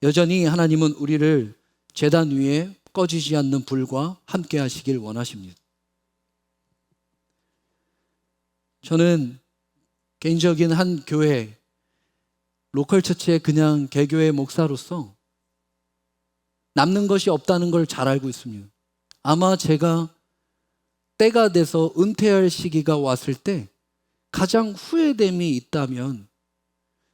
여전히 하나님은 우리를 제단 위에 꺼지지 않는 불과 함께 하시길 원하십니다. 저는 개인적인 한 교회, 로컬 처치의 그냥 개교회 목사로서 남는 것이 없다는 걸 잘 알고 있습니다. 아마 제가 때가 돼서 은퇴할 시기가 왔을 때 가장 후회됨이 있다면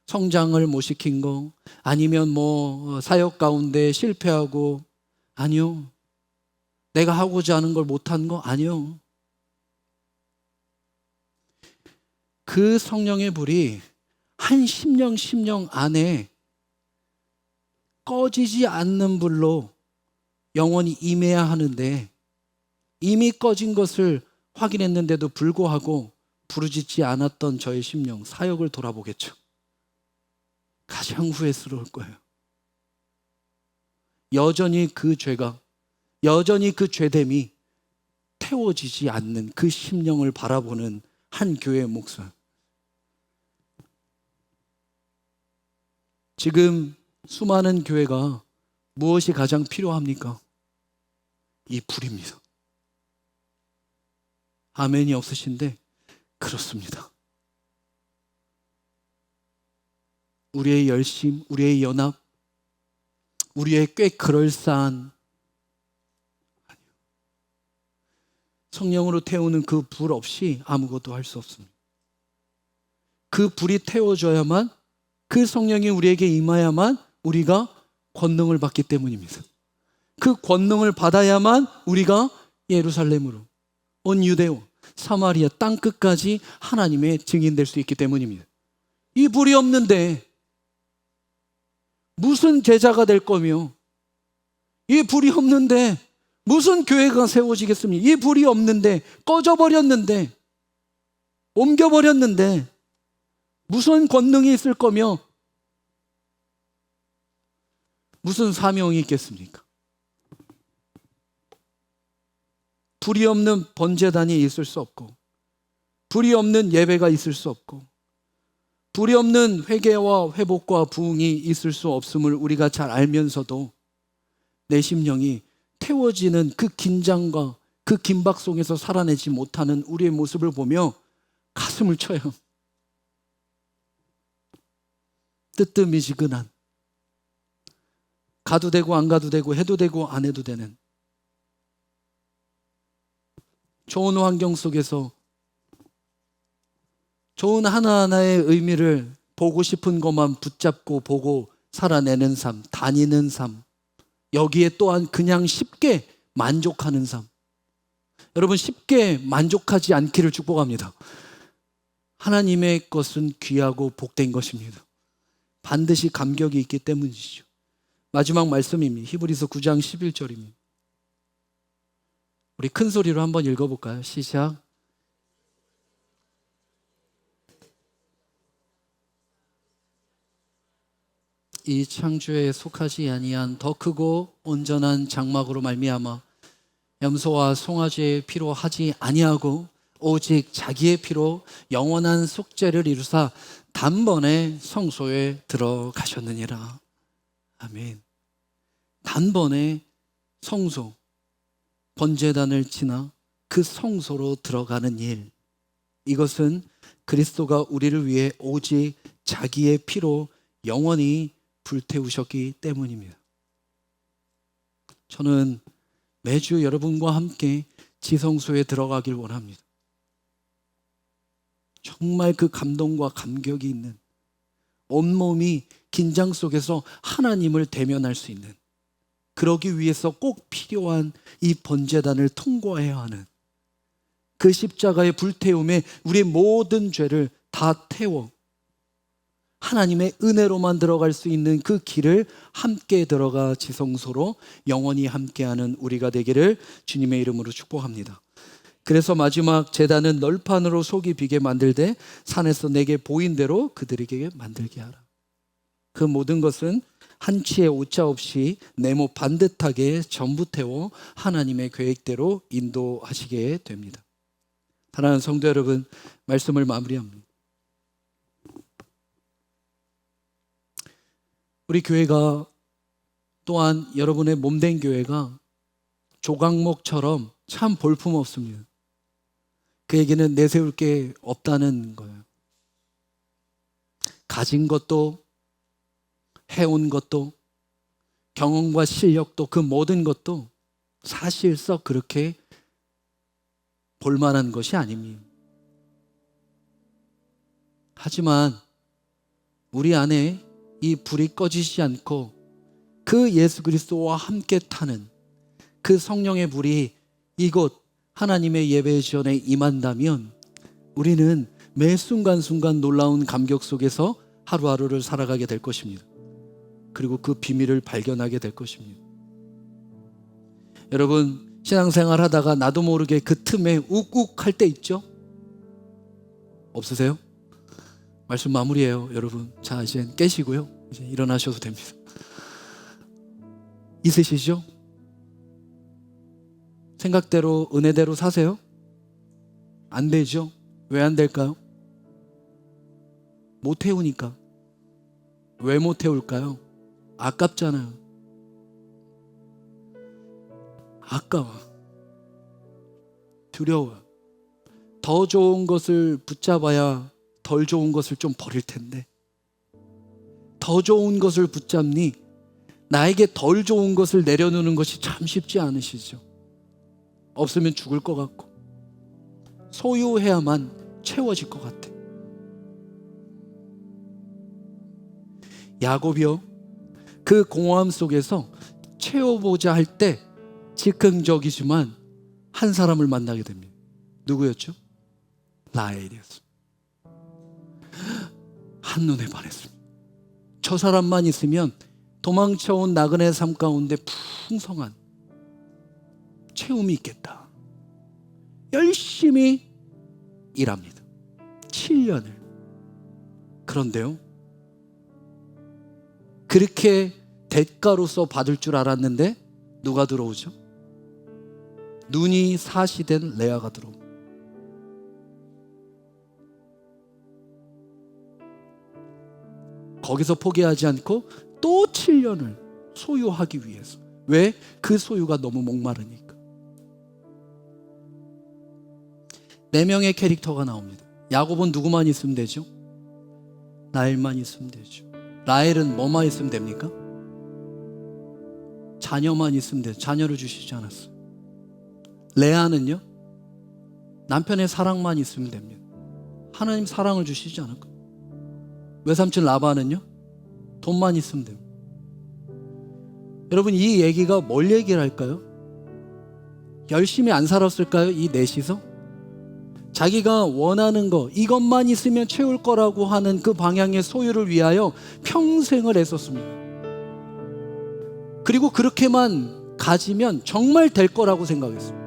성장을 못 시킨 거, 아니면 뭐 사역 가운데 실패하고, 아니요. 내가 하고자 하는 걸 못한 거 아니요. 그 성령의 불이 한 심령 안에 꺼지지 않는 불로 영원히 임해야 하는데, 이미 꺼진 것을 확인했는데도 불구하고 부르짖지 않았던 저의 심령, 사역을 돌아보겠죠. 가장 후회스러울 거예요. 여전히 그 죄가, 여전히 그 죄됨이 태워지지 않는 그 심령을 바라보는 한 교회의 목사. 지금 수많은 교회가 무엇이 가장 필요합니까? 이 불입니다. 아멘이 없으신데 그렇습니다. 우리의 열심, 우리의 연합, 우리의 꽤 그럴싸한, 성령으로 태우는 그 불 없이 아무것도 할 수 없습니다. 그 불이 태워져야만, 그 성령이 우리에게 임하야만 우리가 권능을 받기 때문입니다. 그 권능을 받아야만 우리가 예루살렘으로, 온 유대오, 사마리아 땅끝까지 하나님의 증인될 수 있기 때문입니다. 이 불이 없는데 무슨 제자가 될 거며, 이 불이 없는데 무슨 교회가 세워지겠습니까? 이 불이 없는데, 꺼져버렸는데, 옮겨버렸는데 무슨 권능이 있을 거며 무슨 사명이 있겠습니까? 불이 없는 번제단이 있을 수 없고, 불이 없는 예배가 있을 수 없고, 불이 없는 회개와 회복과 부흥이 있을 수 없음을 우리가 잘 알면서도 내 심령이 태워지는 그 긴장과 그 긴박 속에서 살아내지 못하는 우리의 모습을 보며 가슴을 쳐요. 뜨뜻미지근한, 가도 되고 안 가도 되고 해도 되고 안 해도 되는 좋은 환경 속에서 좋은 하나하나의 의미를 보고 싶은 것만 붙잡고 보고 살아내는 삶, 다니는 삶, 여기에 또한 그냥 쉽게 만족하는 삶. 여러분, 쉽게 만족하지 않기를 축복합니다. 하나님의 것은 귀하고 복된 것입니다. 반드시 감격이 있기 때문이죠. 마지막 말씀입니다. 히브리서 9장 11절입니다. 우리 큰 소리로 한번 읽어볼까요? 시작. 이 창조에 속하지 아니한 더 크고 온전한 장막으로 말미암아 염소와 송아지의 피로 하지 아니하고 오직 자기의 피로 영원한 속죄를 이루사 단번에 성소에 들어가셨느니라. 아멘. 단번에 성소, 번제단을 지나 그 성소로 들어가는 일, 이것은 그리스도가 우리를 위해 오직 자기의 피로 영원히 불태우셨기 때문입니다. 저는 매주 여러분과 함께 지성소에 들어가길 원합니다. 정말 그 감동과 감격이 있는, 온몸이 긴장 속에서 하나님을 대면할 수 있는, 그러기 위해서 꼭 필요한 이 번제단을 통과해야 하는, 그 십자가의 불태움에 우리의 모든 죄를 다 태워 하나님의 은혜로만 들어갈 수 있는 그 길을 함께 들어가 지성소로 영원히 함께하는 우리가 되기를 주님의 이름으로 축복합니다. 그래서 마지막 제단은 널판으로 속이 비게 만들되 산에서 내게 보인 대로 그들에게 만들게 하라. 그 모든 것은 한치의 오차 없이 네모 반듯하게 전부 태워 하나님의 계획대로 인도하시게 됩니다. 사랑하는 성도 여러분, 말씀을 마무리합니다. 우리 교회가, 또한 여러분의 몸된 교회가 조각목처럼 참 볼품없습니다. 그 얘기는 내세울 게 없다는 거예요. 가진 것도, 해온 것도, 경험과 실력도, 그 모든 것도 사실 썩 그렇게 볼만한 것이 아닙니다. 하지만 우리 안에 이 불이 꺼지지 않고 그 예수 그리스도와 함께 타는 그 성령의 불이 이곳 하나님의 예배 지원에 임한다면 우리는 매 순간순간 놀라운 감격 속에서 하루하루를 살아가게 될 것입니다. 그리고 그 비밀을 발견하게 될 것입니다. 여러분, 신앙생활 하다가 나도 모르게 그 틈에 욱욱 할 때 있죠? 없으세요? 말씀 마무리해요, 여러분. 자, 이제 깨시고요. 이제 일어나셔도 됩니다. 있으시죠? 생각대로, 은혜대로 사세요? 안 되죠? 왜 안 될까요? 못 태우니까. 왜 못 태울까요? 아깝잖아요. 아까워. 두려워. 더 좋은 것을 붙잡아야 덜 좋은 것을 좀 버릴 텐데, 더 좋은 것을 붙잡니 나에게 덜 좋은 것을 내려놓는 것이 참 쉽지 않으시죠? 없으면 죽을 것 같고 소유해야만 채워질 것 같아. 야곱이요, 그 공허함 속에서 채워보자 할 때 즉흥적이지만 한 사람을 만나게 됩니다. 누구였죠? 라헬이었습니다. 한눈에 반했습니다. 저 사람만 있으면 도망쳐온 나그네 삶 가운데 풍성한 채움이 있겠다. 열심히 일합니다. 7년을. 그런데요, 그렇게 대가로서 받을 줄 알았는데 누가 들어오죠? 눈이 사시된 레아가 들어옵니다. 거기서 포기하지 않고 또 7년을 소유하기 위해서. 왜? 그 소유가 너무 목마르니까. 4명의 캐릭터가 나옵니다. 야곱은 누구만 있으면 되죠? 라헬만 있으면 되죠. 라헬은 뭐만 있으면 됩니까? 자녀만 있으면 돼요. 자녀를 주시지 않았어요. 레아는요, 남편의 사랑만 있으면 됩니다. 하나님 사랑을 주시지 않을까? 외삼촌 라반은요, 돈만 있으면 됩니다. 여러분, 이 얘기가 뭘 얘기를 할까요? 열심히 안 살았을까요? 이 넷이서? 자기가 원하는 거, 이것만 있으면 채울 거라고 하는 그 방향의 소유를 위하여 평생을 애썼습니다. 그리고 그렇게만 가지면 정말 될 거라고 생각했습니다.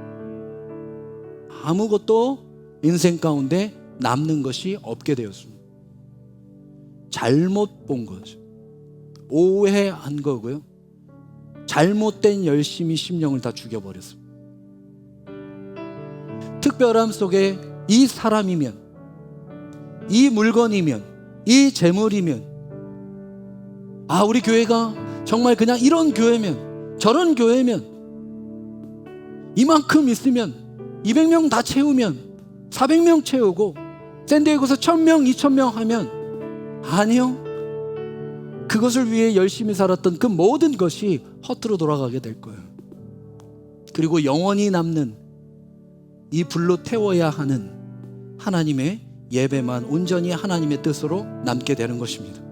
아무것도 인생 가운데 남는 것이 없게 되었습니다. 잘못 본 거죠. 오해한 거고요. 잘못된 열심히 심령을 다 죽여버렸습니다. 특별함 속에 이 사람이면, 이 물건이면, 이 재물이면, 아, 우리 교회가 정말 그냥 이런 교회면, 저런 교회면, 이만큼 있으면 200명 다 채우면 400명 채우고 샌디에고에서 1000명, 2000명 하면, 아니요, 그것을 위해 열심히 살았던 그 모든 것이 허투루 돌아가게 될 거예요. 그리고 영원히 남는 이 불로 태워야 하는 하나님의 예배만 온전히 하나님의 뜻으로 남게 되는 것입니다.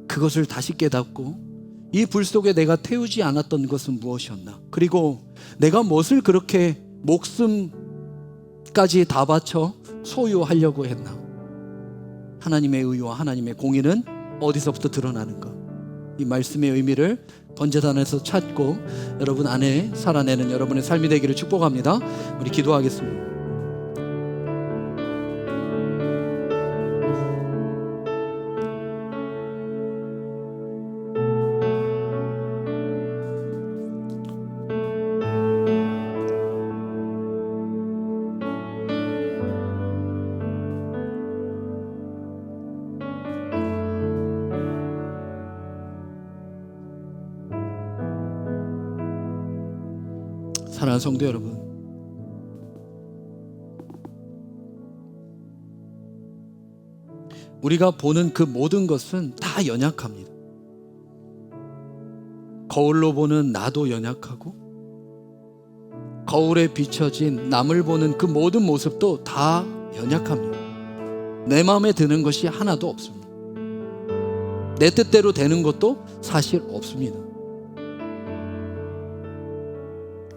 그것을 다시 깨닫고 이 불 속에 내가 태우지 않았던 것은 무엇이었나, 그리고 내가 무엇을 그렇게 목숨까지 다 바쳐 소유하려고 했나. 하나님의 의와 하나님의 공의는 어디서부터 드러나는가? 이 말씀의 의미를 번제단에서 찾고 여러분 안에 살아내는 여러분의 삶이 되기를 축복합니다. 우리 기도하겠습니다. 사랑하는 성도 여러분, 우리가 보는 그 모든 것은 다 연약합니다. 거울로 보는 나도 연약하고, 거울에 비춰진 남을 보는 그 모든 모습도 다 연약합니다. 내 마음에 드는 것이 하나도 없습니다. 내 뜻대로 되는 것도 사실 없습니다.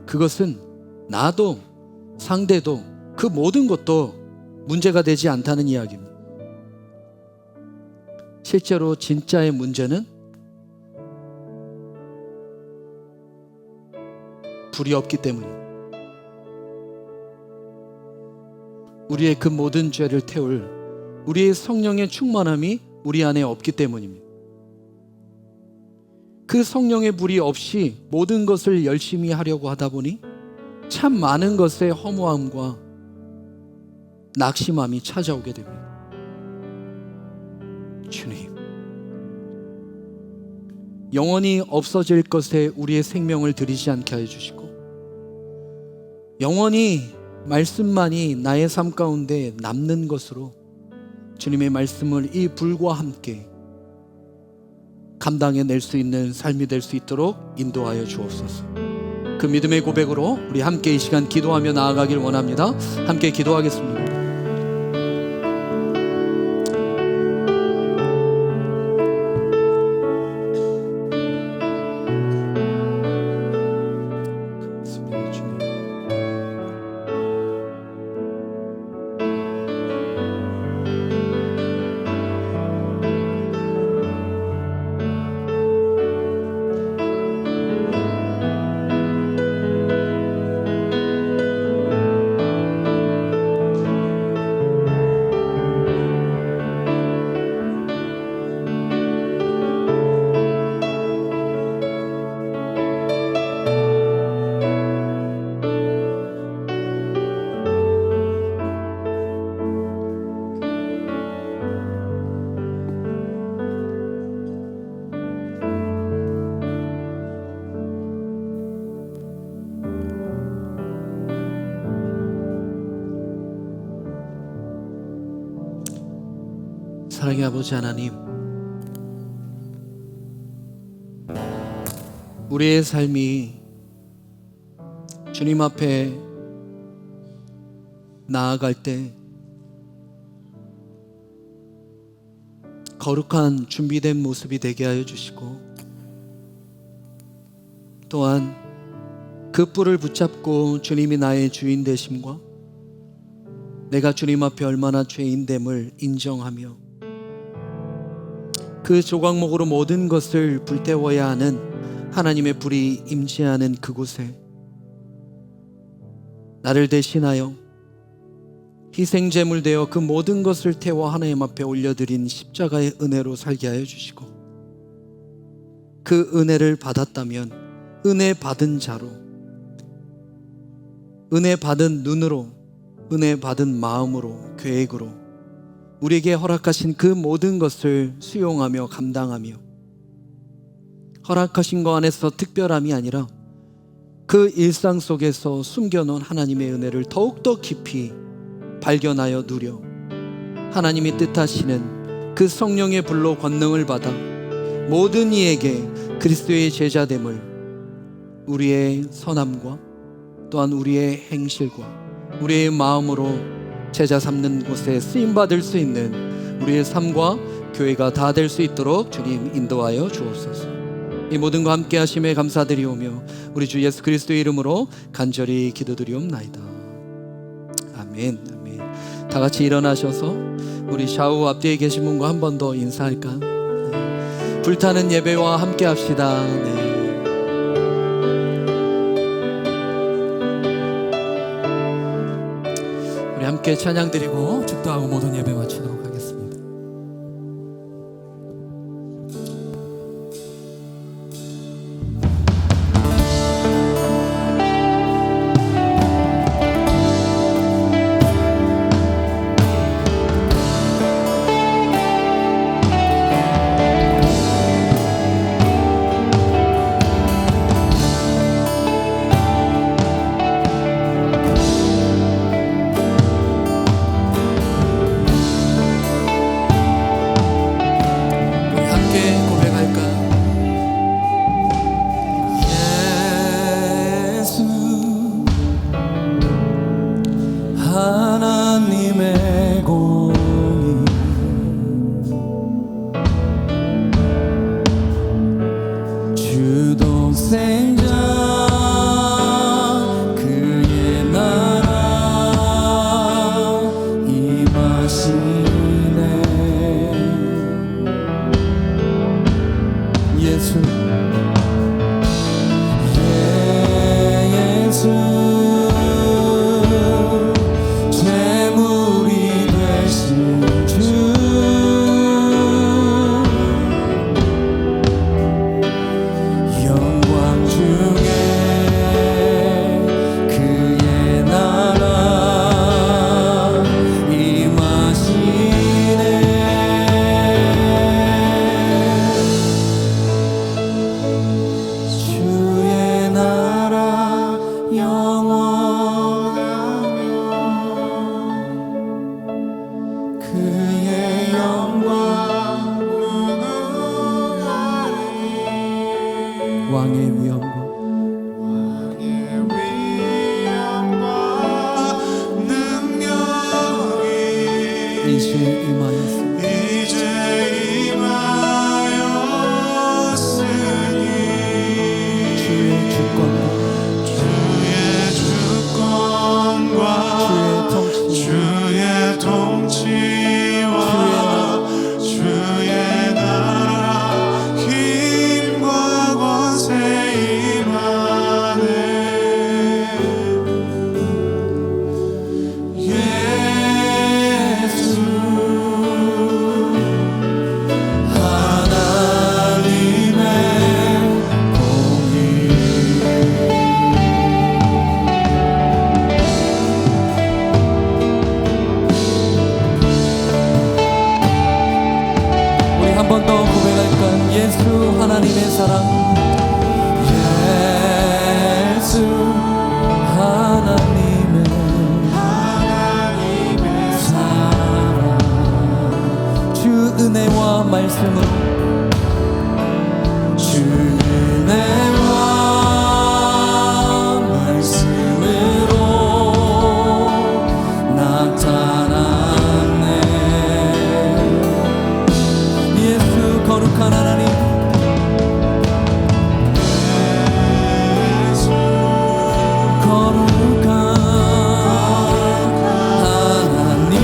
그것은 나도 상대도 그 모든 것도 문제가 되지 않다는 이야기입니다. 실제로 진짜의 문제는 불이 없기 때문입니다. 우리의 그 모든 죄를 태울 우리의 성령의 충만함이 우리 안에 없기 때문입니다. 그 성령의 불이 없이 모든 것을 열심히 하려고 하다 보니 참 많은 것의 허무함과 낙심함이 찾아오게 됩니다. 주님, 영원히 없어질 것에 우리의 생명을 들이지 않게 하여 주시고, 영원히 말씀만이 나의 삶 가운데 남는 것으로 주님의 말씀을 이 불과 함께 감당해낼 수 있는 삶이 될 수 있도록 인도하여 주옵소서. 그 믿음의 고백으로 우리 함께 이 시간 기도하며 나아가길 원합니다. 함께 기도하겠습니다. 사랑의 아버지 하나님, 우리의 삶이 주님 앞에 나아갈 때 거룩한 준비된 모습이 되게 하여 주시고, 또한 그 뿔을 붙잡고 주님이 나의 주인 되심과 내가 주님 앞에 얼마나 죄인됨을 인정하며 그 조각목으로 모든 것을 불태워야 하는 하나님의 불이 임재하는 그곳에 나를 대신하여 희생제물 되어 그 모든 것을 태워 하나님 앞에 올려드린 십자가의 은혜로 살게 하여 주시고, 그 은혜를 받았다면 은혜 받은 자로, 은혜 받은 눈으로, 은혜 받은 마음으로, 계획으로 우리에게 허락하신 그 모든 것을 수용하며 감당하며, 허락하신 것 안에서 특별함이 아니라 그 일상 속에서 숨겨놓은 하나님의 은혜를 더욱더 깊이 발견하여 누려 하나님이 뜻하시는 그 성령의 불로 권능을 받아 모든 이에게 그리스도의 제자됨을 우리의 선함과 또한 우리의 행실과 우리의 마음으로 제자 삼는 곳에 쓰임받을 수 있는 우리의 삶과 교회가 다 될 수 있도록 주님 인도하여 주옵소서. 이 모든 거 함께 하심에 감사드리오며 우리 주 예수 그리스도의 이름으로 간절히 기도드리옵나이다. 아멘. 아멘. 다 같이 일어나셔서 우리 좌우 앞뒤에 계신 분과 한 번 더 인사할까? 불타는 예배와 함께 합시다. 네. 우리 함께 찬양 드리고 축도하고 모든 예배 마치도록 하겠습니다. 하나님의 공의 주동생자 그의 나라 임하시네. 예수 재물이 되신 주 영광 중에 그의 나라 임하시네. 주의 나라 영원하며 그의 영광 무궁하리. 왕의 위엄과 능력이 이제 임하였으니 이제 임하였으니 주의 주권과 주의 주권과 주의 통치 주의 통치와 주의 나라 힘과 권세 임하네. 예수 하나님의 공의 우리 한 번 더 고백할까? 예수 하나님의 사랑 예수 하나님의 사랑 주 은혜와 말씀으로 주 은혜와 말씀으로 나타났네. 예수 거룩한 하나님 거룩한 하나님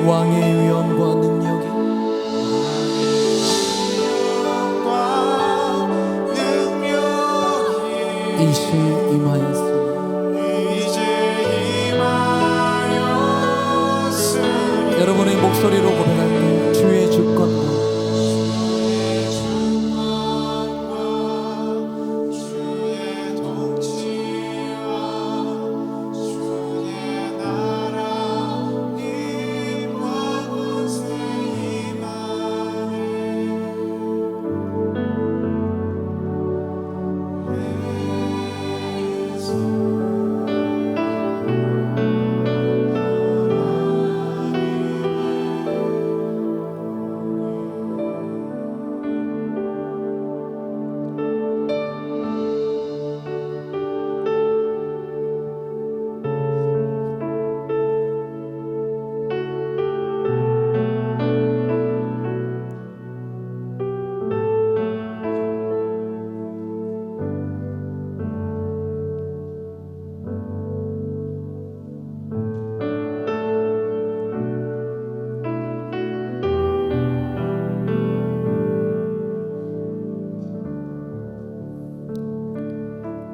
왕의 위엄과 능력이 이제 임하였으니 여러분의 목소리로 고백할 때 주의 주권과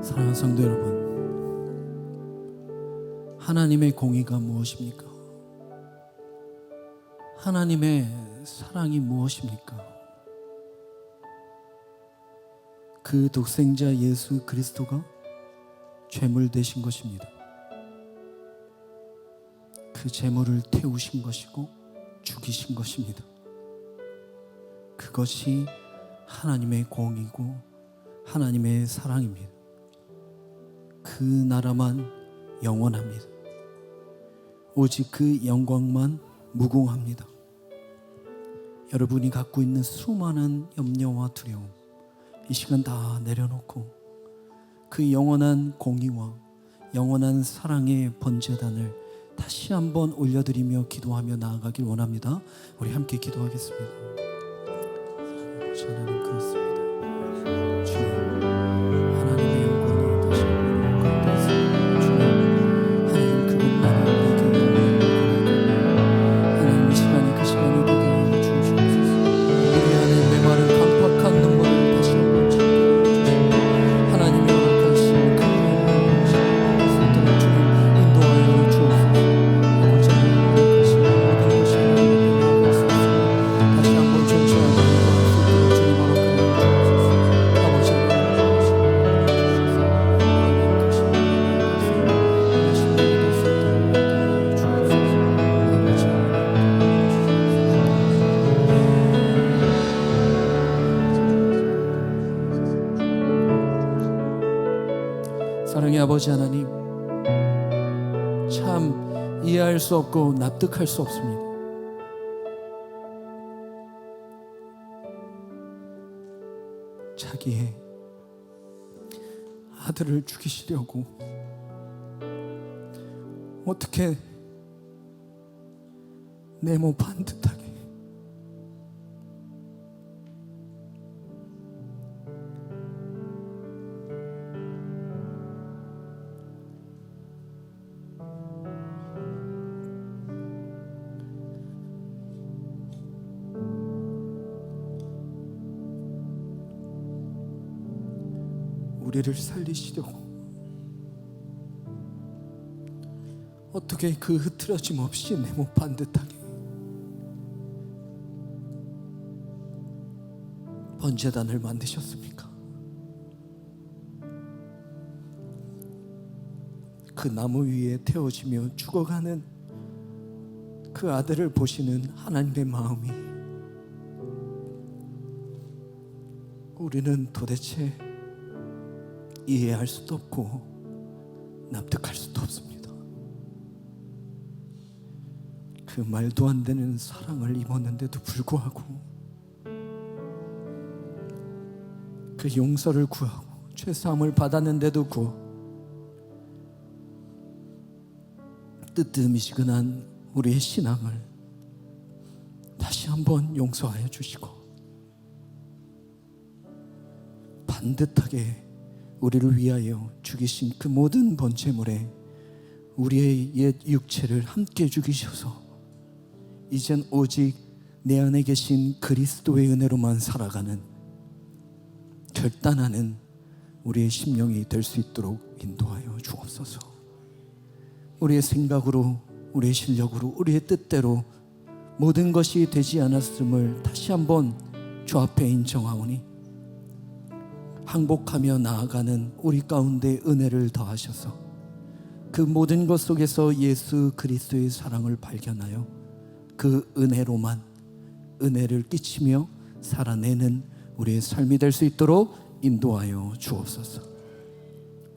사랑하는 성도 여러분, 하나님의 공의가 무엇입니까? 하나님의 사랑이 무엇입니까? 그 독생자 예수 그리스도가 죄물 되신 것입니다. 그 죄물을 태우신 것이고 죽이신 것입니다. 그것이 하나님의 공의고 하나님의 사랑입니다. 그 나라만 영원합니다. 오직 그 영광만 무궁합니다. 여러분이 갖고 있는 수많은 염려와 두려움, 이 시간 다 내려놓고 그 영원한 공의와 영원한 사랑의 번제단을 다시 한번 올려드리며 기도하며 나아가길 원합니다. 우리 함께 기도하겠습니다. 하나님, 그렇습니다. 주님, 하나님의 영광이 다시 한번 가운데서 주님, 하나님 그것만을 우리에게 영광을 하나님 이 시간이 그 시간이 되게 하여 주시옵소서. 우리 안에 메마른 강팍한 눈물을 다시 한번 참고 주시고 하나님의 허락하신 그 영광을 다시 한번 주님 인도하여 주옵소서. 아버지 하나님 허락하신 모든 것이 하나님께 나아가소서. 다시 한번 전체하여 주님 허락하여 주옵소서. 아버지 하나님 사랑의 아버지 하나님, 참 이해할 수 없고 납득할 수 없습니다. 자기의 아들을 죽이시려고 어떻게 네모 반듯하게 우리를 살리시려고 어떻게 그 흐트러짐 없이 네모 반듯하게 번제단을 만드셨습니까? 그 나무 위에 태워지며 죽어가는 그 아들을 보시는 하나님의 마음이 우리는 도대체 이해할 수도 없고 납득할 수도 없습니다. 그 말도 안 되는 사랑을 입었는데도 불구하고 그 용서를 구하고 죄사함을 받았는데도 뜨뜻미지근한 우리의 신앙을 다시 한번 용서하여 주시고 반듯하게 우리를 위하여 죽이신 그 모든 번제물에 우리의 옛 육체를 함께 죽이셔서 이젠 오직 내 안에 계신 그리스도의 은혜로만 살아가는 결단하는 우리의 심령이 될 수 있도록 인도하여 주옵소서. 우리의 생각으로, 우리의 실력으로, 우리의 뜻대로 모든 것이 되지 않았음을 다시 한번 주 앞에 인정하오니 항복하며 나아가는 우리 가운데 은혜를 더하셔서 그 모든 것 속에서 예수 그리스도의 사랑을 발견하여 그 은혜로만 은혜를 끼치며 살아내는 우리의 삶이 될 수 있도록 인도하여 주옵소서.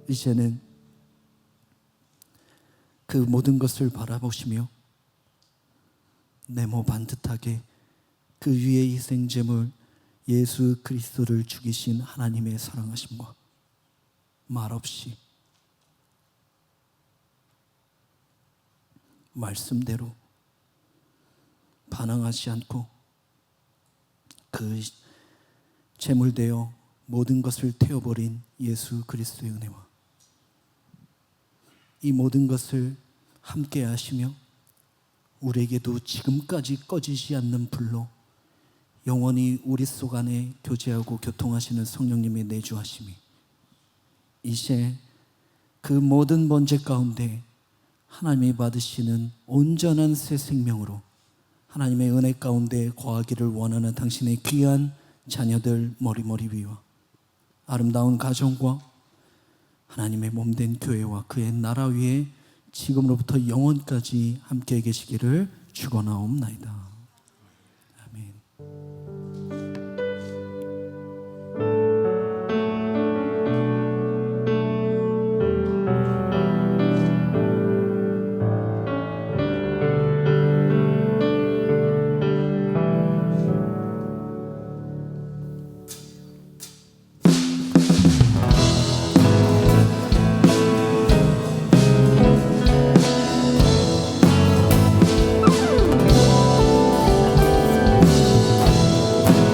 이제는 그 모든 것을 바라보시며 네모 반듯하게 그 위에 희생제물 예수 그리스도를 죽이신 하나님의 사랑하심과 말없이 말씀대로 반항하지 않고 그 제물되어 모든 것을 태워버린 예수 그리스도의 은혜와 이 모든 것을 함께 하시며 우리에게도 지금까지 꺼지지 않는 불로 영원히 우리 속 안에 교제하고 교통하시는 성령님의 내주하심이 이제 그 모든 번제 가운데 하나님이 받으시는 온전한 새 생명으로 하나님의 은혜 가운데 거하기를 원하는 당신의 귀한 자녀들 머리머리 위와 아름다운 가정과 하나님의 몸된 교회와 그의 나라 위에 지금으로부터 영원까지 함께 계시기를 축원하옵나이다.